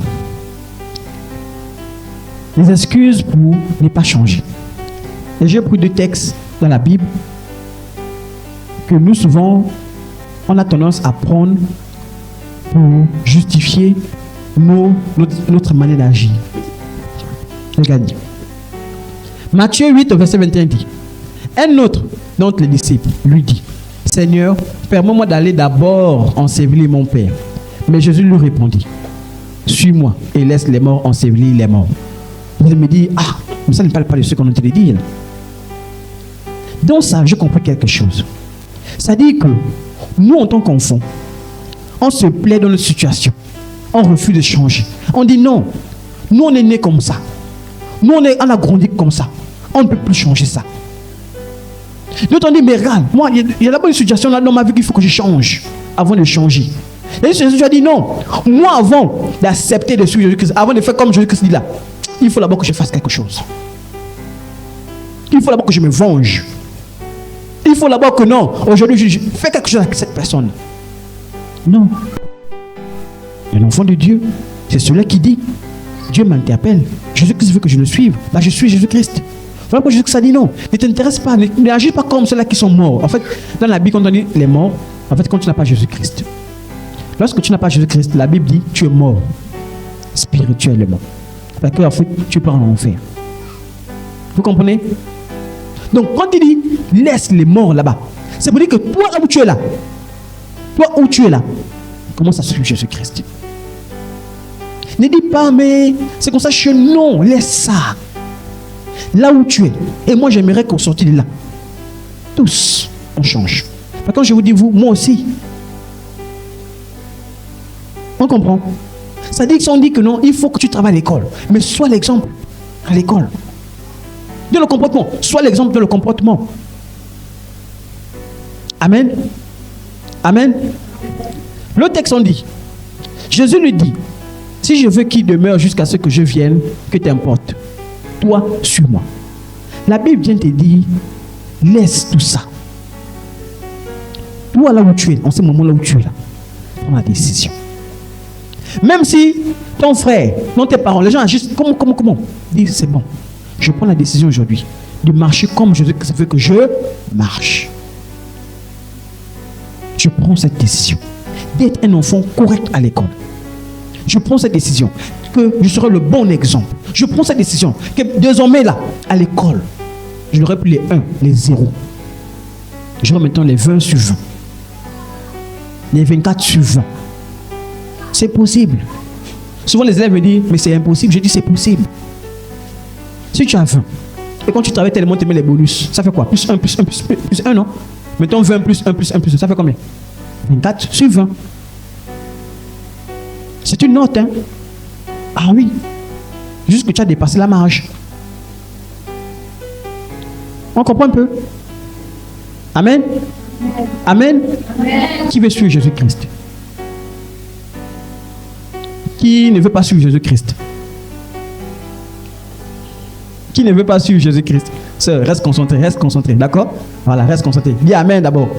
Les excuses pour ne pas changer. Et j'ai pris deux textes dans la Bible que nous souvent, on a tendance à prendre pour justifier notre manière d'agir. Regardez. Matthieu 8, verset 21 dit, un autre d'entre les disciples lui dit, Seigneur, permets-moi d'aller d'abord ensevelir mon Père. Mais Jésus lui répondit, suis-moi et laisse les morts ensevelir les morts. Vous me dites, mais ça ne parle pas de ce qu'on a dit dire. Donc ça, je comprends quelque chose. Ça dit que nous, en tant qu'enfants, on se plaît dans notre situation. On refuse de changer. On dit non. Nous, on est nés comme ça. Nous, on a grandi comme ça. On ne peut plus changer ça. D'autres on dit, mais regarde, moi, il y a d'abord une situation là dans ma vie qu'il faut que je change avant de changer. Et Jésus a dit non. Moi, avant d'accepter de suivre Jésus-Christ, avant de faire comme Jésus-Christ dit là, il faut d'abord que je fasse quelque chose. Il faut d'abord que je me venge. Il faut d'abord que non, aujourd'hui, je fais quelque chose avec cette personne. Non. Un enfant de Dieu, c'est celui qui dit, Dieu m'interpelle. Jésus-Christ veut que je le suive. Là, je suis Jésus-Christ. Voilà pourquoi Jésus-Christ a dit non. Ne t'intéresse pas, n'agis pas comme ceux-là qui sont morts. En fait, dans la Bible, quand on dit les morts, en fait, quand tu n'as pas Jésus-Christ. Lorsque tu n'as pas Jésus-Christ, la Bible dit, tu es mort spirituellement. Parce que en fait, tu pars en enfer. Vous comprenez? Donc, quand il dit, laisse les morts là-bas, c'est pour dire que toi, là où tu es là, commence à suivre Jésus-Christ. Ne dis pas, mais c'est comme ça, non, laisse ça. Là où tu es. Et moi, j'aimerais qu'on sorte de là. Tous, on change. Parce que quand je vous dis, vous, moi aussi. On comprend? Ça dit qu'on dit que non, il faut que tu travailles à l'école. Mais sois l'exemple à l'école. De le comportement. Sois l'exemple de le comportement. Amen. Amen. Le texte on dit, Jésus lui dit, si je veux qu'il demeure jusqu'à ce que je vienne, que t'importe, toi, suis-moi. La Bible vient te dire, laisse tout ça. Toi là où tu es, en ce moment là où tu es là, prends la décision. Même si ton frère, non tes parents, les gens agissent comment dis c'est bon. Je prends la décision aujourd'hui de marcher comme Jésus veut que je marche. Je prends cette décision d'être un enfant correct à l'école. Je prends cette décision que je serai le bon exemple. Je prends cette décision que désormais là, à l'école, je n'aurai plus les 1, les 0. J'aurai maintenant les 20 sur 20. Les 24 sur 20. C'est possible. Souvent les élèves me disent, mais c'est impossible. Je dis, c'est possible. Si tu as 20, et quand tu travailles tellement, tu mets les bonus, ça fait quoi? Plus 1, plus 1, plus 1, non? Mettons 20 plus 1, plus 1, plus 1, ça fait combien? 24 sur 20. C'est une note, hein? Ah oui. Juste que tu as dépassé la marge. On comprend un peu? Amen? Amen? Amen. Qui veut suivre Jésus-Christ? Qui ne veut pas suivre Jésus-Christ? Qui ne veut pas suivre Jésus-Christ? Sœur, reste concentré, d'accord? Voilà, reste concentré. Dis Amen d'abord.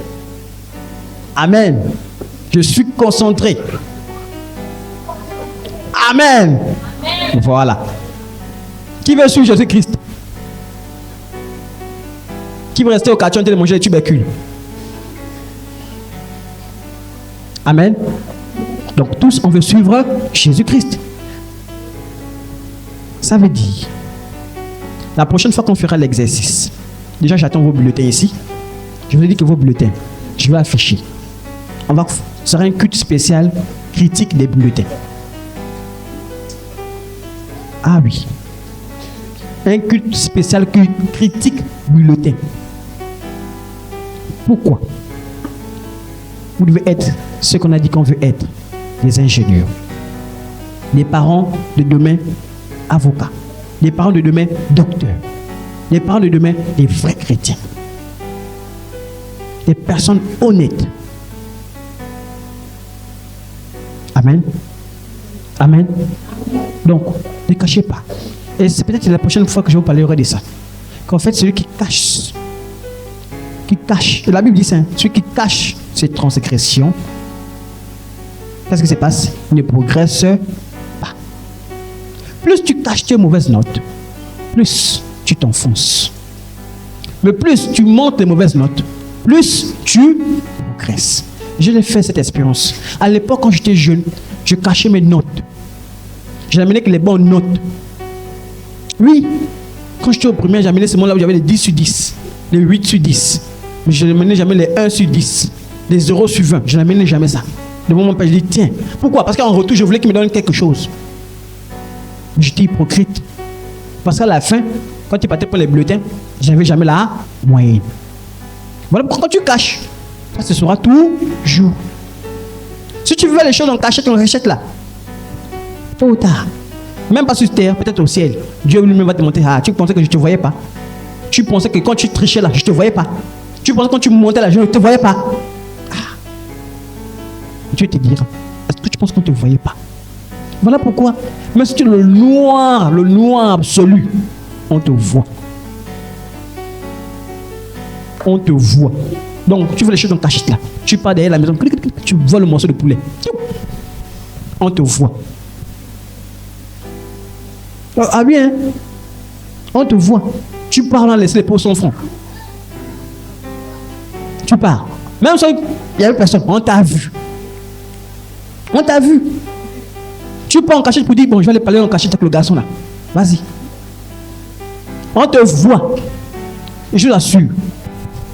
Amen. Je suis concentré. Amen. Amen. Voilà. Qui veut suivre Jésus-Christ? Qui veut rester au quartier de manger les tubercules? Amen. Donc tous, on veut suivre Jésus-Christ. Ça veut dire, la prochaine fois qu'on fera l'exercice, déjà j'attends vos bulletins ici. Je vous ai dit que vos bulletins, je vais afficher. Ce sera un culte spécial critique des bulletins. Ah oui. Un culte spécial critique bulletin. Pourquoi? Vous devez être ce qu'on a dit qu'on veut être. Des ingénieurs. Des parents de demain, avocats. Des parents de demain, docteurs. Des parents de demain, des vrais chrétiens. Des personnes honnêtes. Amen. Amen. Donc, ne cachez pas. Et c'est peut-être la prochaine fois que je vous parlerai de ça. Qu'en fait, celui qui cache, et la Bible dit ça, celui qui cache ses transgressions, qu'est-ce qui se passe? Il ne progresse pas. Plus tu caches tes mauvaises notes, plus tu t'enfonces. Mais plus tu montes les mauvaises notes, plus tu progresses. Je l'ai fait cette expérience. À l'époque, quand j'étais jeune, je cachais mes notes. Je n'amenais que les bonnes notes. Oui, quand j'étais au primaire, j'amenais ce moment-là où j'avais les 10 sur 10, les 8 sur 10. Mais je n'amenais jamais les 1 sur 10, les 0 sur 20. Je n'amenais jamais ça. De mon père, je dis, tiens, pourquoi? Parce qu'en retour, je voulais qu'il me donne quelque chose. J'étais hypocrite. Parce qu'à la fin, quand tu partais pour les bulletins, je n'avais jamais la moyenne. Voilà pourquoi quand tu caches, ça ce sera toujours. Si tu veux les choses en cachette, on rachète là. Tôt ou tard. Même pas sur terre, peut-être au ciel. Dieu lui-même va te montrer. Ah, tu pensais que je ne te voyais pas. Tu pensais que quand tu trichais là, je ne te voyais pas. Tu pensais que quand tu montais là, je ne te voyais pas. Ah. Dieu te dira, est-ce que tu penses qu'on ne te voyait pas? Voilà pourquoi. Même si tu es le noir absolu, on te voit. On te voit. Donc, tu veux les choses en cachette là. Tu pars derrière la maison, tu vois le morceau de poulet. On te voit. Ah bien, on te voit. Tu pars dans laisser les pots sans front. Tu pars. Même si il y a une personne, on t'a vu. On t'a vu. Tu pars en cachette pour dire, bon, je vais aller parler en cachette avec le garçon là. Vas-y. On te voit. Et je l'assure.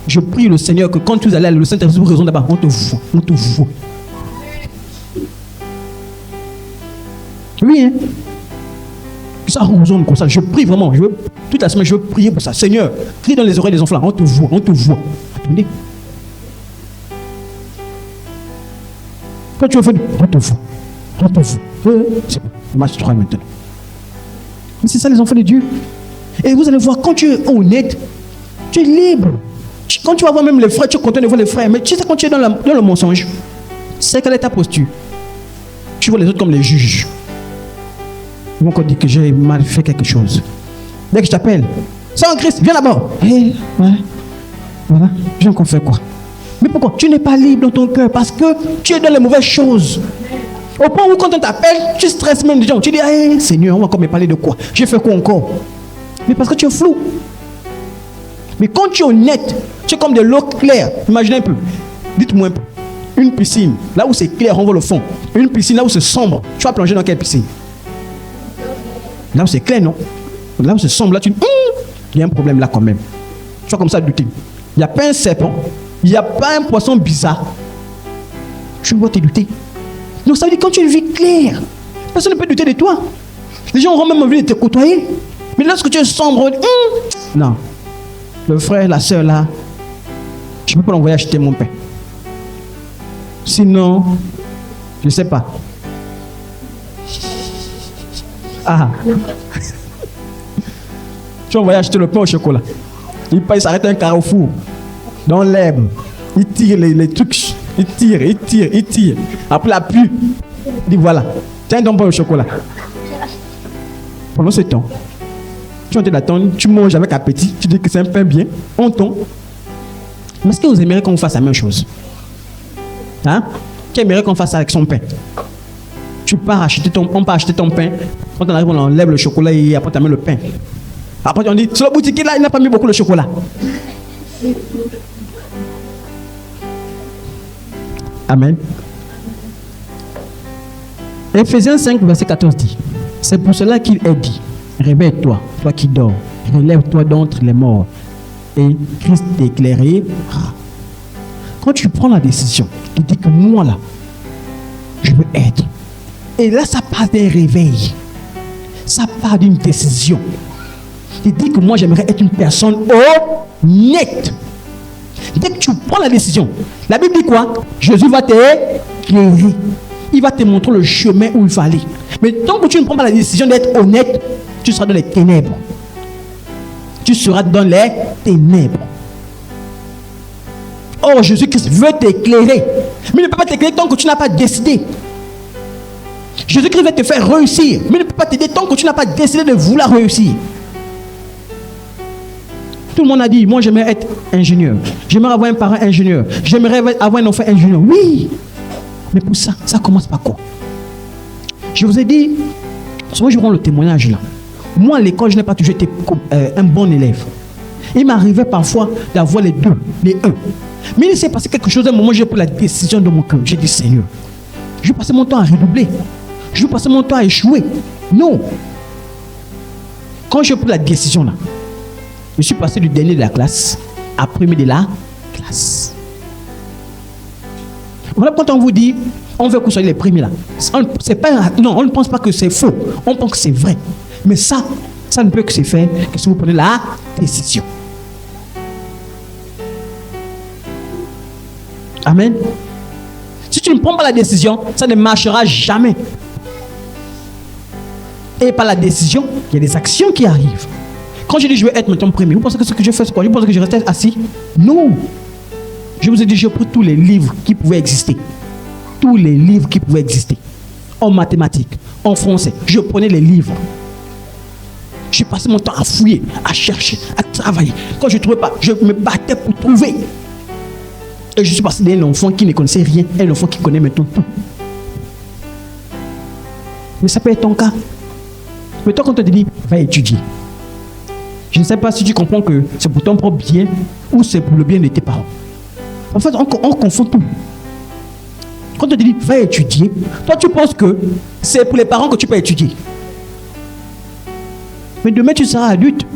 Je prie le Seigneur que quand tu allais le Saint-Esprit vous raison d'abord, on te voit. On te voit. Oui, hein. Ça résonne comme ça. Je prie vraiment. Toute la semaine, je veux prier pour ça. Seigneur, crie dans les oreilles des enfants. On te voit, on te voit. Attendez. Quand tu veux faire, on te voit. On te voit. C'est bon. Match 3 maintenant. Mais c'est ça les enfants de Dieu. Et vous allez voir, quand tu es honnête, tu es libre. Quand tu vas voir même les frères, tu es content de voir les frères. Mais tu sais, quand tu es dans le mensonge, c'est quelle est ta posture? Tu vois les autres comme les juges. Ils vont encore dire que j'ai mal fait quelque chose. Dès que je t'appelle, c'est en Christ, viens là-bas. Ouais. Voilà, viens qu'on fait quoi? Mais pourquoi? Tu n'es pas libre dans ton cœur parce que tu es dans les mauvaises choses. Au point où quand on t'appelle, tu stresses même des gens. Tu dis, hey, Seigneur, on va encore me parler de quoi? J'ai fait quoi encore? Mais parce que tu es flou. Mais quand tu es honnête, tu es comme de l'eau claire. Imaginez un peu. Dites-moi un peu. Une piscine, là où c'est clair, on voit le fond. Une piscine, là où c'est sombre. Tu vas plonger dans quelle piscine? Là où c'est clair, non? Là où c'est sombre, là tu dis, il y a un problème là quand même. Tu vas comme ça douter. Il n'y a pas un serpent. Il n'y a pas un poisson bizarre. Tu vas te douter. Donc ça veut dire quand tu as une vie claire, Personne ne peut douter de toi. Les gens auront même envie de te côtoyer. Mais lorsque tu es sombre, non. Le frère, la soeur là, je ne peux pas l'envoyer acheter mon pain. Sinon, je ne sais pas. Ah. Tu vas envoyer acheter le pain au chocolat. Il s'arrête à un carrefour. Dans l'herbe. Il tire les trucs. Il tire. Après la pluie. Il dit voilà. Tiens donc pas le chocolat. Pendant ce temps, tu es en train d'attendre, tu manges avec appétit, tu dis que c'est un pain bien, on tombe. Mais est-ce que vous aimeriez qu'on vous fasse la même chose? Hein? Qui aimerait qu'on fasse ça avec son pain? Tu pars acheter on part acheter ton pain, quand on arrive, on enlève le chocolat et après tu amènes le pain. Après on dit, sur le boutique là, il n'a pas mis beaucoup de chocolat. Amen. Ephésiens 5, verset 14 dit, c'est pour cela qu'il est dit, réveille-toi, toi qui dors, relève-toi d'entre les morts, et Christ t'éclairera. Quand tu prends la décision, tu dis que moi là, je veux être. Et là, ça part d'un réveil. Ça part d'une décision. Tu dis que moi, j'aimerais être une personne honnête. Dès que tu prends la décision, la Bible dit quoi? Jésus va t'éclairer. Il va te montrer le chemin où il faut aller. Mais tant que tu ne prends pas la décision d'être honnête, tu seras dans les ténèbres. Tu seras dans les ténèbres. Or, Jésus-Christ veut t'éclairer. Mais il ne peut pas t'éclairer tant que tu n'as pas décidé. Jésus-Christ veut te faire réussir. Mais il ne peut pas t'aider tant que tu n'as pas décidé de vouloir réussir. Tout le monde a dit, moi j'aimerais être ingénieur. J'aimerais avoir un parent ingénieur. J'aimerais avoir un enfant ingénieur. Oui. Mais pour ça, ça commence par quoi? Je vous ai dit, souvent je prends le témoignage là. Moi à l'école, je n'ai pas toujours été un bon élève. Il m'arrivait parfois d'avoir les 2, les 1. Mais il s'est passé quelque chose à un moment, j'ai pris la décision de mon cœur. J'ai dit, Seigneur, je vais passer mon temps à redoubler. Je vais passer mon temps à échouer. Non. Quand j'ai pris la décision là, je suis passé du dernier de la classe à premier de la classe. Voilà quand on vous dit, on veut que vous soyez les premiers là. C'est pas, non, on ne pense pas que c'est faux. On pense que c'est vrai. Mais ça ne peut que se faire que si vous prenez la décision. Amen. Si tu ne prends pas la décision, ça ne marchera jamais. Et par la décision, il y a des actions qui arrivent. Quand je dis je vais être maintenant premier, vous pensez que ce que je fais c'est quoi? Vous pensez que je reste assis? Non. Je vous ai dit, j'ai pris tous les livres qui pouvaient exister. Tous les livres qui pouvaient exister. En mathématiques, en français. Je prenais les livres. J'ai passé mon temps à fouiller, à chercher, à travailler. Quand je ne trouvais pas, je me battais pour trouver. Et je suis passé d'un enfant qui ne connaissait rien à un enfant qui connaît maintenant tout. Mais ça peut être ton cas. Mais toi, quand on te dit, va étudier. Je ne sais pas si tu comprends que c'est pour ton propre bien ou c'est pour le bien de tes parents. En fait, on confond tout. Quand on te dit, va étudier, toi, tu penses que c'est pour les parents que tu peux étudier. Mais demain, tu seras adulte.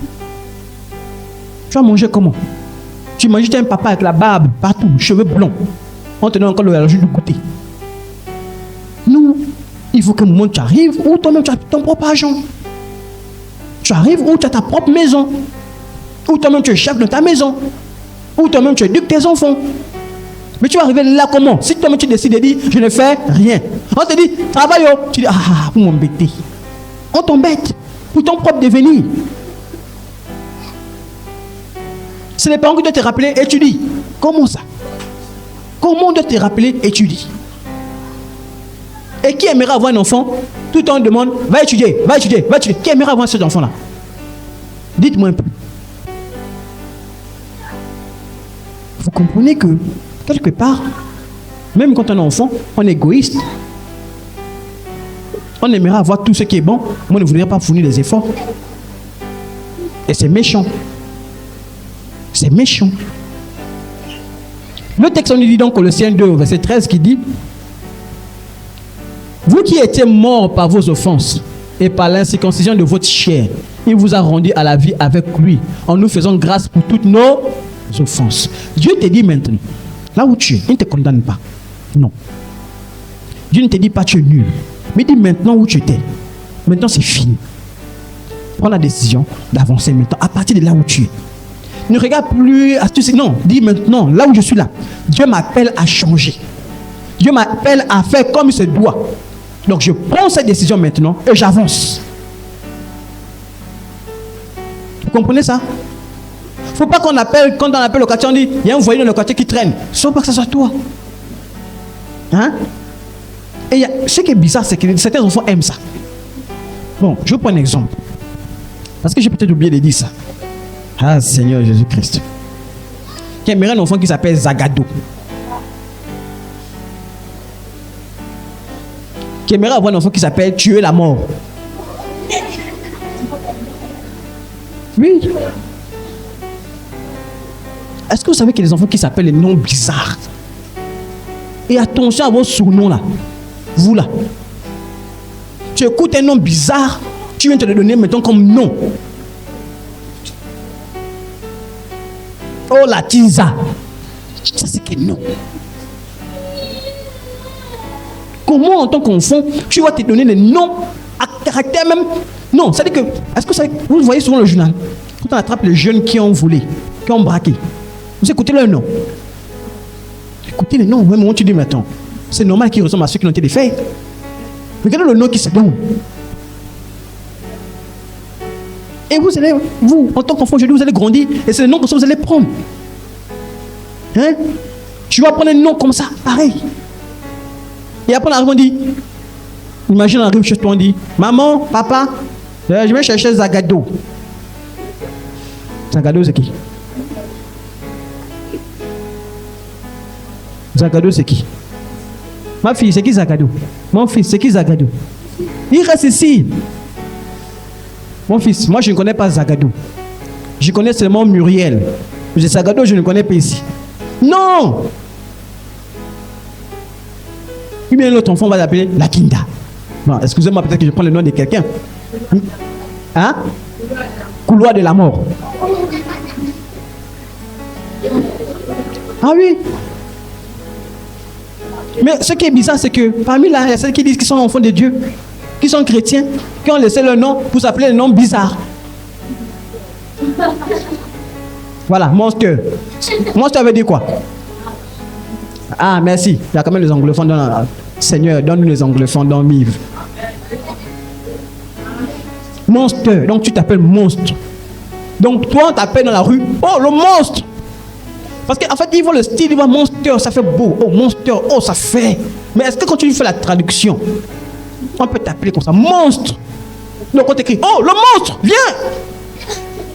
Tu vas manger comment? Tu manges un papa avec la barbe partout, cheveux blonds. On te donne encore le jus de goûter. Non, il faut qu'à un moment tu arrives où toi-même tu as ton propre argent. Tu arrives où tu as ta propre maison. Où toi-même tu es chef de ta maison. Où toi-même tu éduques tes enfants. Mais tu vas arriver là comment? Si toi-même tu décides de dire je ne fais rien. On te dit travaille. Tu dis ah, vous m'embêtez. On t'embête pour ton propre devenir. C'est les parents qui doivent te rappeler étudie. Comment ça? Comment on doit te rappeler étudie? Et qui aimerait avoir un enfant? Tout le temps on demande va étudier, va étudier, va étudier. Qui aimerait avoir cet enfant-là? Dites-moi un peu. Vous comprenez que quelque part, même quand on est enfant, on est égoïste. On aimerait avoir tout ce qui est bon, mais on ne voudrait pas fournir des efforts. Et c'est méchant. C'est méchant. Le texte, on nous dit donc Colossiens 2, verset 13, qui dit vous qui étiez morts par vos offenses et par l'incirconcision de votre chair, il vous a rendu à la vie avec lui, en nous faisant grâce pour toutes nos offenses. Dieu te dit maintenant, là où tu es, il ne te condamne pas. Non. Dieu ne te dit pas tu es nul. Mais dis maintenant où tu étais. Maintenant, c'est fini. Prends la décision d'avancer maintenant, à partir de là où tu es. Ne regarde plus à tout. Non, dis maintenant, là où je suis là, Dieu m'appelle à changer. Dieu m'appelle à faire comme il se doit. Donc je prends cette décision maintenant et j'avance. Vous comprenez ça? Il ne faut pas qu'on appelle, quand on appelle le quartier, on dit, il y a un voyou dans le quartier qui traîne. Sauf pas que ce soit toi. Hein? Et ce qui est bizarre, c'est que certains enfants aiment ça. Bon, je vais prendre un exemple. Parce que j'ai peut-être oublié de dire ça. Ah, Seigneur Jésus-Christ. Qui aimerait un enfant qui s'appelle Zagado. Qui aimerait avoir un enfant qui s'appelle Tuer la mort. Oui. Est-ce que vous savez qu'il y a des enfants qui s'appellent les noms bizarres? Et attention à vos surnoms là. Vous là. Tu écoutes un nom bizarre, tu viens te le donner maintenant comme nom. Oh la Tiza. Ça c'est quel nom? Comment en tant qu'enfant, tu vas te donner des noms à caractère même? Non, c'est-à-dire que, est-ce que vous voyez souvent le journal, quand on attrape les jeunes qui ont volé, qui ont braqué, vous écoutez leur nom. Écoutez les noms, au même moment tu dis maintenant, c'est normal qu'ils ressemblent à ceux qui ont été faits. Regardez le nom qui se donne. Et vous allez, vous, en tant qu'enfant, aujourd'hui, vous allez grandir, et c'est le nom que vous allez prendre. Hein? Tu vas prendre un nom comme ça, pareil. Et après, on arrive, on dit, imagine, on arrive chez toi, on dit, maman, papa, je vais chercher Zagado. Zagado, c'est qui? Zagado, c'est qui? Ma fille, c'est qui Zagado? Mon fils, c'est qui Zagado? Il reste ici. Mon fils, moi je ne connais pas Zagado. Je connais seulement Muriel. Zagado, je ne connais pas ici. Non! Ou bien l'autre enfant va l'appeler Lakinda. Bon, excusez-moi, peut-être que je prends le nom de quelqu'un. Hein? Couloir de la mort. Ah oui? Mais ce qui est bizarre, c'est que parmi là, il y a celles qui disent qu'ils sont enfants de Dieu, qui sont chrétiens, qui ont laissé leur nom pour s'appeler le nom bizarre. Voilà, monstre. Monstre veut dire quoi? Ah, merci. Il y a quand même les anglophones dans la... Seigneur, donne-nous les anglophones dans le livre. Monstre. Donc tu t'appelles monstre. Donc toi, on t'appelle dans la rue, oh, le monstre. Parce qu'en fait, ils voient le style, ils voient monstre, ça fait beau. Oh, monstre, oh, ça fait. Mais est-ce que quand tu fais la traduction, on peut t'appeler comme ça, monstre? Donc on t'écrit, oh, le monstre, viens.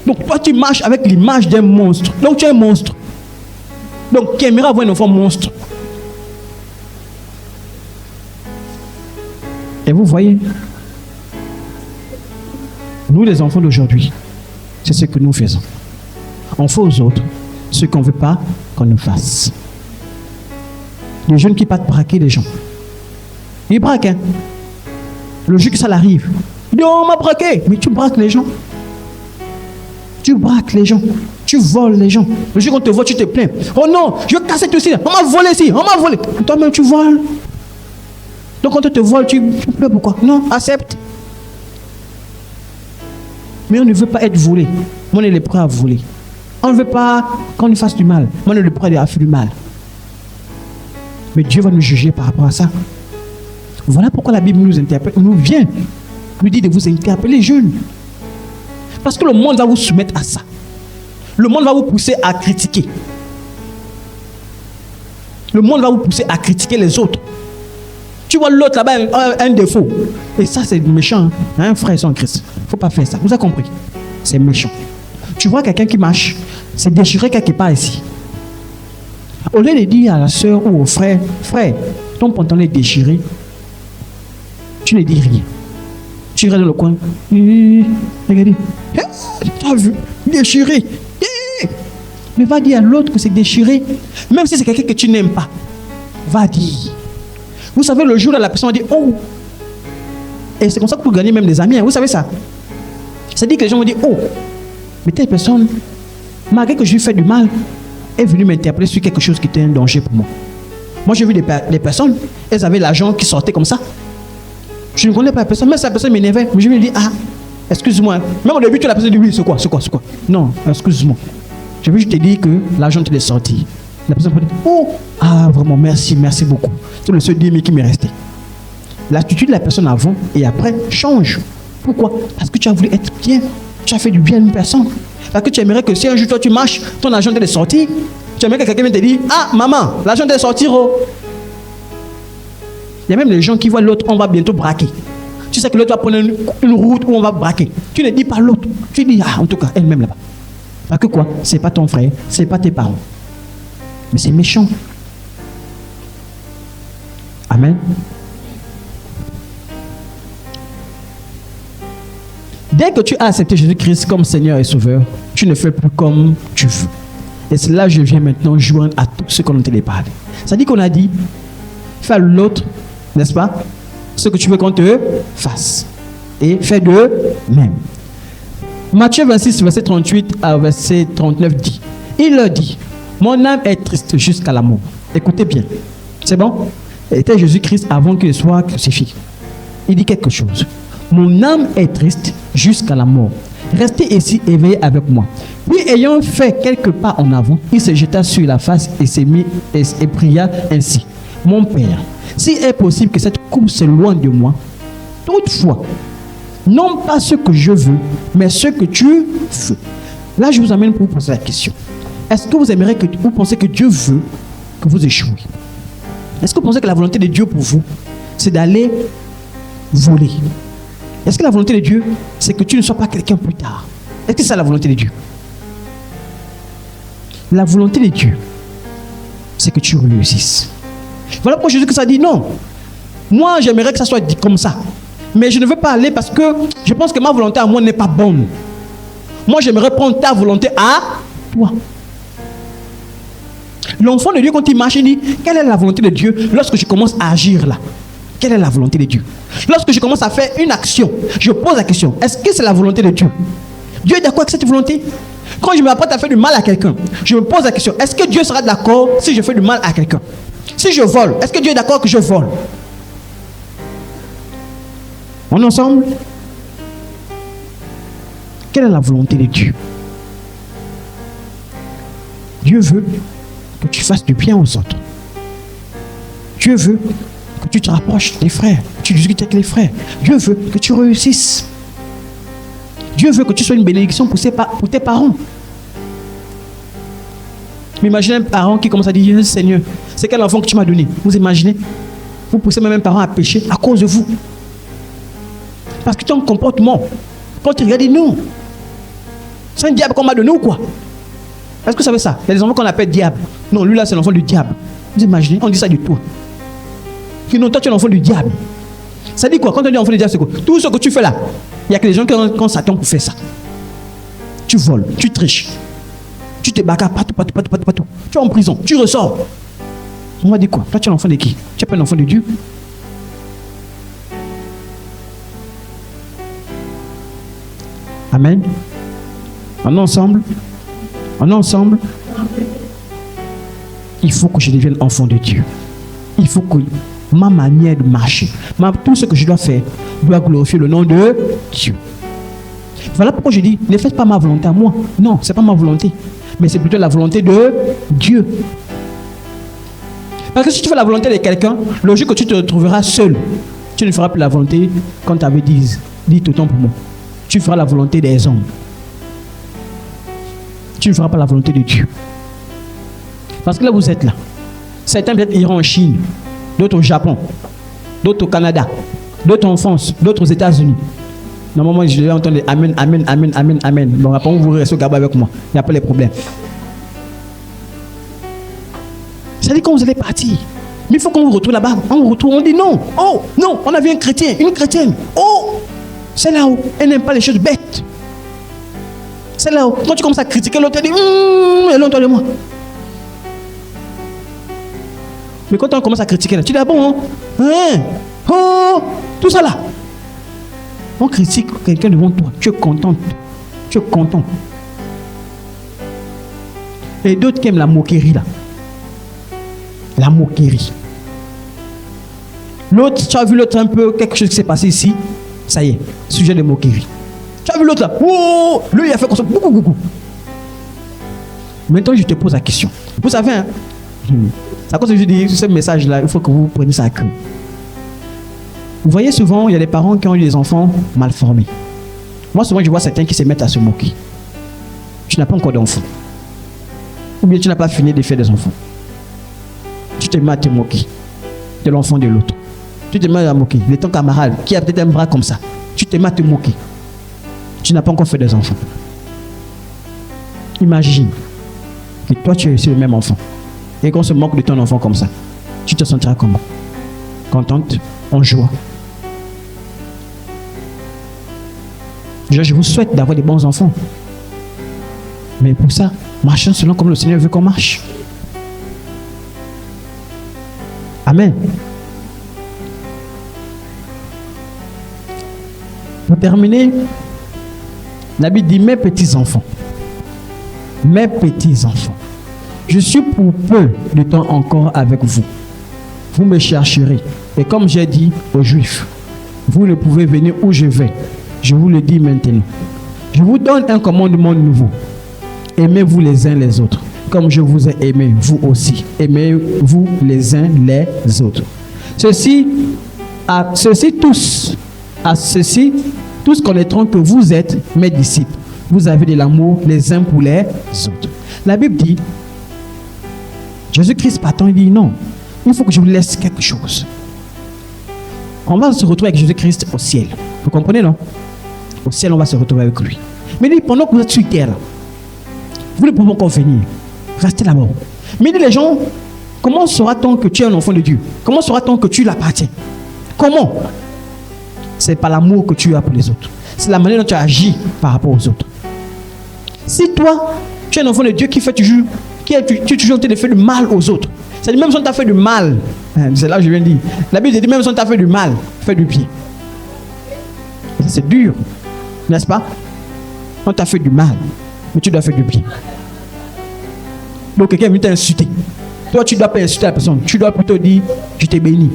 Donc toi, tu marches avec l'image d'un monstre. Donc tu es un monstre. Donc qui aimerait avoir un enfant monstre? Et vous voyez, nous les enfants d'aujourd'hui, c'est ce que nous faisons. On fait aux autres ce qu'on ne veut pas qu'on nous fasse. Les jeunes qui partent braquer les gens. Ils braquent, hein. Le jour que ça l'arrive, il dit, oh, on m'a braqué. Mais tu braques les gens. Tu braques les gens. Tu voles les gens. Le jour qu'on te vole, tu te plains. Oh non, je vais casser tout ici. On m'a volé ici. On m'a volé. Toi-même, tu voles. Donc quand on te vole, tu pleures pourquoi? Non, accepte. Mais on ne veut pas être volé. On est prêt à voler. On ne veut pas qu'on nous fasse du mal. On est prêt à faire du mal. Mais Dieu va nous juger par rapport à ça. Voilà pourquoi la Bible nous interpelle, nous vient, nous dit de vous interpeller jeunes. Parce que le monde va vous soumettre à ça. Le monde va vous pousser à critiquer. Le monde va vous pousser à critiquer les autres. Tu vois l'autre là-bas, un défaut. Et ça, c'est méchant. Hein? Un frère sans Christ. Il ne faut pas faire ça. Vous avez compris? C'est méchant. Tu vois quelqu'un qui marche, c'est déchiré quelque part ici. Au lieu de dire à la soeur ou au frère, frère, ton pantalon est déchiré, tu ne dis rien. Tu restes dans le coin. Regardez. Tu as vu? Déchiré. Mais va dire à l'autre que c'est déchiré. Même si c'est quelqu'un que tu n'aimes pas. Va dire. Vous savez, le jour où la personne va dire, oh. Et c'est comme ça que vous gagnez même des amis. Hein. Vous savez ça? C'est-à-dire que les gens vont dire, oh. Mais telle personne, malgré que je lui fais du mal, est venue m'interpeller sur quelque chose qui était un danger pour moi. Moi, j'ai vu des personnes, elles avaient l'argent qui sortait comme ça. Je ne connais pas la personne, mais si la personne m'énervait, je me dis, ah, excuse-moi. Même au début, tu la personne dit, oui, c'est quoi. Non, excuse-moi. Je veux juste te dire que l'argent te est sorti. La personne peut dire, oh, ah, vraiment, merci beaucoup. C'est le seul 10 000 qui m'est resté. L'attitude de la personne avant et après change. Pourquoi? Parce que tu as voulu être bien. Tu as fait du bien à une personne. Parce que tu aimerais que si un jour toi tu marches, ton argent t'est sorti, tu aimerais que quelqu'un vienne te dire, ah, maman, l'argent t'est sorti, oh. Il y a même des gens qui voient l'autre, on va bientôt braquer. Tu sais que l'autre va prendre une route où on va braquer. Tu ne dis pas l'autre. Tu dis, ah, en tout cas, elle-même là-bas. Parce que quoi? C'est pas ton frère, c'est pas tes parents. Mais c'est méchant. Amen. Dès que tu as accepté Jésus-Christ comme Seigneur et Sauveur, tu ne fais plus comme tu veux. Et c'est là que je viens maintenant joindre à tout ce qu'on a parlé. C'est-à-dire qu'on a dit, fais à l'autre, n'est-ce pas, ce que tu veux qu'on te fasse. Et fais de même. Matthieu 26, verset 38 à verset 39 dit, il leur dit, mon âme est triste jusqu'à la mort. Écoutez bien. C'est bon? C'était Jésus-Christ avant qu'il soit crucifié. Il dit quelque chose. Mon âme est triste jusqu'à la mort. Restez ici éveillés avec moi. Puis ayant fait quelques pas en avant, il se jeta sur la face et s'est mis et pria ainsi. Mon Père, s'il est possible que cette coupe s'éloigne de moi, toutefois, non pas ce que je veux, mais ce que tu veux. Là, je vous amène pour vous poser la question. Est-ce que vous pensez que Dieu veut que vous échouez? Est-ce que vous pensez que la volonté de Dieu pour vous, c'est d'aller voler? Est-ce que la volonté de Dieu, c'est que tu ne sois pas quelqu'un plus tard? Est-ce que c'est la volonté de Dieu? La volonté de Dieu, c'est que tu réussisses. Voilà pourquoi Jésus a dit non. Moi, j'aimerais que ça soit dit comme ça. Mais je ne veux pas aller parce que je pense que ma volonté à moi n'est pas bonne. Moi, j'aimerais prendre ta volonté à toi. L'enfant de Dieu, quand il marche, il dit, quelle est la volonté de Dieu lorsque je commence à agir là? Quelle est la volonté de Dieu? Lorsque je commence à faire une action, je pose la question, est-ce que c'est la volonté de Dieu? Dieu est d'accord avec cette volonté? Quand je m'apprête à faire du mal à quelqu'un, je me pose la question, est-ce que Dieu sera d'accord si je fais du mal à quelqu'un? Si je vole, est-ce que Dieu est d'accord que je vole? On est ensemble? Quelle est la volonté de Dieu? Dieu veut que tu fasses du bien aux autres. Dieu veut que tu te rapproches des frères, que tu discutes avec les frères. Dieu veut que tu réussisses. Dieu veut que tu sois une bénédiction pour tes parents. Mais imaginez un parent qui commence à dire, Seigneur, c'est quel enfant que tu m'as donné? Vous imaginez? Vous poussez même un parent à pécher à cause de vous. Parce que ton comportement, quand tu regardes, non. C'est un diable qu'on m'a donné ou quoi? Est-ce que vous savez ça? Il y a des enfants qu'on appelle diable. Non, lui là, c'est l'enfant du diable. Vous imaginez? On dit ça de toi. Non, toi, tu es l'enfant du diable. Ça dit quoi? Quand on dit enfant du diable, c'est quoi? Tout ce que tu fais là, il n'y a que les gens qui s'attendent pour faire ça. Tu voles, tu triches, tu te bagarres partout. Tu es en prison, tu ressors. On va dire quoi? Toi, tu es l'enfant de qui? Tu n'es pas l'enfant de Dieu? Amen. On est ensemble? On est ensemble? Il faut que je devienne enfant de Dieu. Il faut que ma manière de marcher, tout ce que je dois faire, doit glorifier le nom de Dieu. Voilà pourquoi je dis, ne faites pas ma volonté à moi. Non, ce n'est pas ma volonté. Mais c'est plutôt la volonté de Dieu. Parce que si tu fais la volonté de quelqu'un, logique que tu te retrouveras seul. Tu ne feras plus la volonté quand tu avais dit autant pour moi. Tu feras la volonté des hommes. Tu ne feras pas la volonté de Dieu. Parce que là, vous êtes là. Certains peut-être iront en Chine, d'autres au Japon, d'autres au Canada, d'autres en France, d'autres aux États-Unis. Normalement, je vais entendre Amen, Amen, Amen, Amen, Amen. Bon, après, vous restez au Gabon avec moi. Il n'y a pas de problème. Ça dit quand vous allez partir. Mais il faut qu'on vous retrouve là-bas. On vous retrouve, on dit non. Oh, non, on a vu un chrétien, une chrétienne. Oh, c'est là où elle n'aime pas les choses bêtes. C'est là où, quand tu commences à critiquer l'autre, elle dit éloigne-toi de moi. Mais quand on commence à critiquer, là, tu dis ah bon, hein? Oh, tout ça là. On critique quelqu'un devant toi, tu es contente. Tu es content. Et d'autres qui aiment la moquerie là. La moquerie. L'autre, tu as vu l'autre un peu, quelque chose qui s'est passé ici. Ça y est, sujet de moquerie. Tu as vu l'autre là. Oh, lui, il a fait comme ça. Maintenant, je te pose la question. Vous savez, hein, à cause que je dis ce message-là, il faut que vous preniez ça à cœur. Vous voyez souvent, il y a des parents qui ont eu des enfants mal formés. Moi, souvent, je vois certains qui se mettent à se moquer. Tu n'as pas encore d'enfant. Ou bien tu n'as pas fini de faire des enfants. Tu te mets à te moquer de l'enfant de l'autre. Tu te mets à moquer de ton camarade qui a peut-être un bras comme ça. Tu te mets à te moquer. Tu n'as pas encore fait des enfants. Imagine que toi, tu es aussi le même enfant. Et qu'on se moque de ton enfant comme ça. Tu te sentiras comment? Contente? En joie? Je vous souhaite d'avoir des bons enfants. Mais pour ça, marchons selon comme le Seigneur veut qu'on marche. Amen. Pour terminer, la Bible dit: mes petits-enfants, je suis pour peu de temps encore avec vous. Vous me chercherez. Et comme j'ai dit aux Juifs, vous ne pouvez venir où je vais. Je vous le dis maintenant. Je vous donne un commandement nouveau. Aimez-vous les uns les autres. Comme je vous ai aimé, vous aussi. Aimez-vous les uns les autres. Tous connaîtront que vous êtes mes disciples. Vous avez de l'amour les uns pour les autres. La Bible dit, Jésus-Christ partant, il dit non. Il faut que je vous laisse quelque chose. On va se retrouver avec Jésus-Christ au ciel. Vous comprenez, non? Au ciel, on va se retrouver avec lui. Mais il dit, pendant que vous êtes sur terre, vous ne pouvez encore venir. Restez là-bas. Mais il dit, les gens, comment saura-t-on que tu es un enfant de Dieu? Comment saura-t-on que tu l'appartiens? Comment? C'est par l'amour que tu as pour les autres. C'est la manière dont tu agis par rapport aux autres. Si toi, tu es un enfant de Dieu qui tu es toujours en train de faire du mal aux autres. C'est-à-dire, même si on t'a fait du mal, c'est là que je viens de dire. La Bible dit, même si on t'a fait du mal, fais du bien. C'est dur, n'est-ce pas? On t'a fait du mal, mais tu dois faire du bien. Donc quelqu'un vient t'insulter. Toi, tu ne dois pas insulter la personne. Tu dois plutôt dire, je t'ai béni.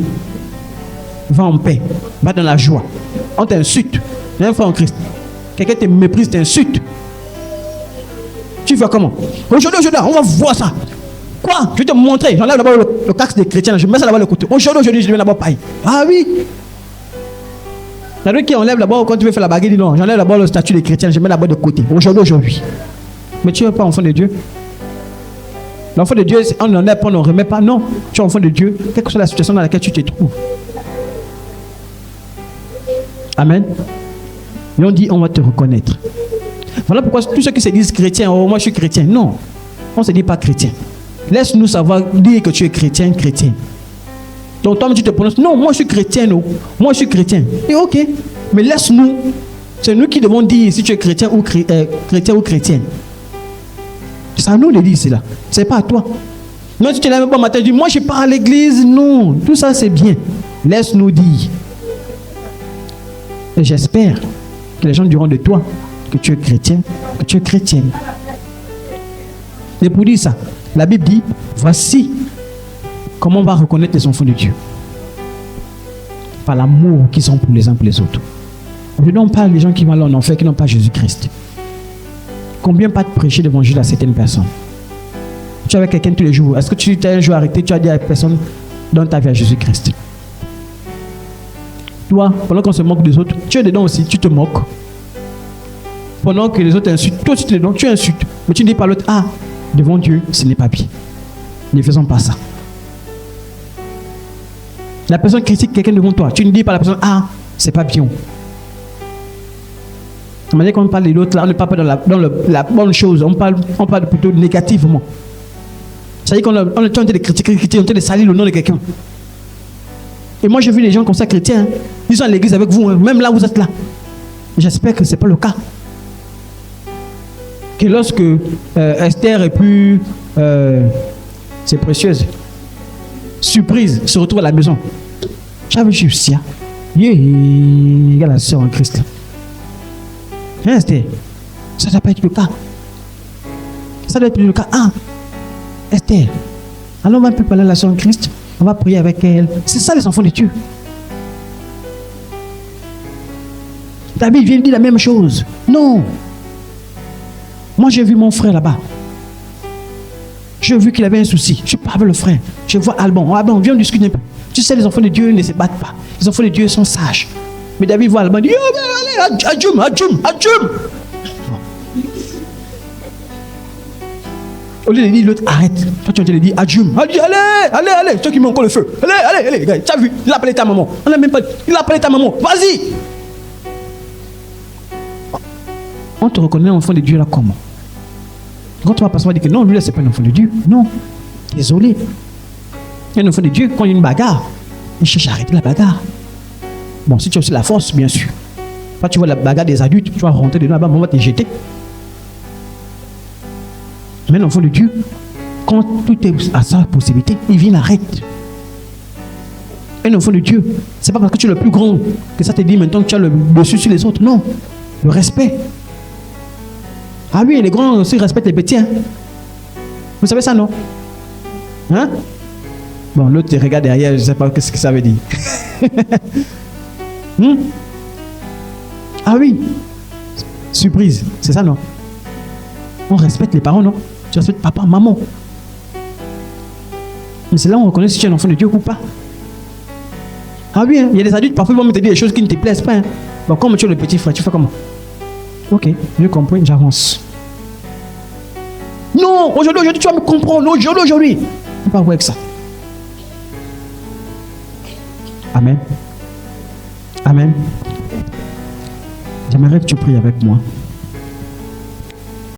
Va en paix, va dans la joie. On t'insulte, un frère en Christ. Quelqu'un te méprise, t'insulte. Tu fais comment? Aujourd'hui, on va voir ça. Quoi? Je vais te montrer. J'enlève d'abord le casque des chrétiens. Je mets ça là-bas de côté. Aujourd'hui, je mets d'abord paille. Ah oui. Il y a d'autres qui enlèvent d'abord quand tu veux faire la baguette. Non, j'enlève d'abord le statut des chrétiens. Je mets d'abord de côté. Aujourd'hui. Mais tu n'es pas enfant de Dieu. L'enfant de Dieu, on n'en est pas, on n'en remet pas. Non, tu es enfant de Dieu. Quelle que soit la situation dans laquelle tu te trouves. Amen. Et on dit, on va te reconnaître. Voilà pourquoi tous ceux qui se disent chrétiens, oh, moi je suis chrétien. Non, on ne se dit pas chrétien. Laisse-nous savoir dire que tu es chrétien. Donc toi, tu te prononces, non, moi je suis chrétien, non. Moi je suis chrétien. Et ok, mais laisse-nous. C'est nous qui devons dire si tu es chrétien ou chrétienne. C'est à nous de dire cela. C'est pas à toi. Non, tu te lèves pas matin, tu dis, moi je pars à l'église. Non, tout ça c'est bien. Laisse-nous dire. Et j'espère que les gens diront de toi que tu es chrétien, que tu es chrétienne. Et pour dire ça, la Bible dit, voici comment on va reconnaître les enfants de Dieu. Par l'amour qu'ils ont pour les uns pour les autres. Aujourd'hui, on parle des gens qui vont aller en enfer, qui n'ont pas Jésus-Christ. Combien pas de prêcher l'évangile à certaines personnes? Tu es avec quelqu'un tous les jours. Est-ce que tu t'es un jour arrêté, tu as dit à la personne, donne ta vie à Jésus-Christ? Toi, pendant qu'on se moque des autres, tu es dedans aussi, tu te moques. Pendant que les autres insultent, toi aussi tu es dedans, tu insultes. Mais tu ne dis pas à l'autre, ah, devant Dieu, ce n'est pas bien. Ne faisons pas ça. La personne critique quelqu'un devant toi, tu ne dis pas à la personne, ah, c'est pas bien. De manière qu'on parle de l'autre, là, on ne parle pas dans la bonne chose, on parle plutôt négativement. C'est-à-dire qu'on est en train de critiquer, on est en train de salir le nom de quelqu'un. Et moi, j'ai vu les gens comme ça, chrétiens, ils sont à l'église avec vous, même là où vous êtes là. J'espère que ce n'est pas le cas. Que lorsque Esther et puis c'est précieuse, surprise, se retrouve à la maison. J'avais vu ça. Il y a la sœur en Christ là. Hein, Esther? Ça doit pas être le cas. Ça doit être le cas. Ah, Esther, alors on va un peu parler à la sœur en Christ. On va prier avec elle. C'est ça les enfants de Dieu. David vient dire la même chose. Non. Moi, j'ai vu mon frère là-bas. J'ai vu qu'il avait un souci. Je parle avec le frère. Je vois Alban. Alban, viens discuter un peu. Tu sais, les enfants de Dieu ne se battent pas. Les enfants de Dieu sont sages. Mais David voit Alban, il dit, allez, adjoum. Au lieu de dire l'autre, arrête. Toi, tu lui dis, adjoum. Allez. Toi qui mets encore le feu. Allez. Tu as vu, il a appelé ta maman. On n'a même pas. Il a appelé ta maman. Vas-y. On te reconnaît enfant de Dieu là comment? Quand tu vas passer, on va dire que non, lui là, c'est pas un enfant de Dieu. Non. Désolé. Un enfant de Dieu, quand il y a une bagarre, il cherche à arrêter la bagarre. Bon, si tu as aussi la force, bien sûr. Quand tu vois la bagarre des adultes, tu vas rentrer dedans là-bas, on va te jeter. Mais l'enfant de Dieu, quand tout est à sa possibilité, il vient, arrête. Un enfant de Dieu, c'est pas parce que tu es le plus grand que ça te dit maintenant que tu as le dessus sur les autres. Non. Le respect. Ah oui, les grands aussi respectent les petits. Hein? Vous savez ça, non? Hein? Bon, l'autre te regarde derrière, je ne sais pas ce que ça veut dire. Ah oui. Surprise, c'est ça, non? On respecte les parents, non? Tu respectes papa, maman. Mais c'est là où on reconnaît si tu es un enfant de Dieu ou pas. Ah oui, hein? Il y a des adultes, parfois ils vont te dire des choses qui ne te plaisent pas. Hein? Bon, comme tu es le petit frère, tu fais comment? Ok, je comprends, j'avance. Non, aujourd'hui, tu vas me comprendre. Aujourd'hui. On va voir avec ça. Amen. J'aimerais que tu pries avec moi.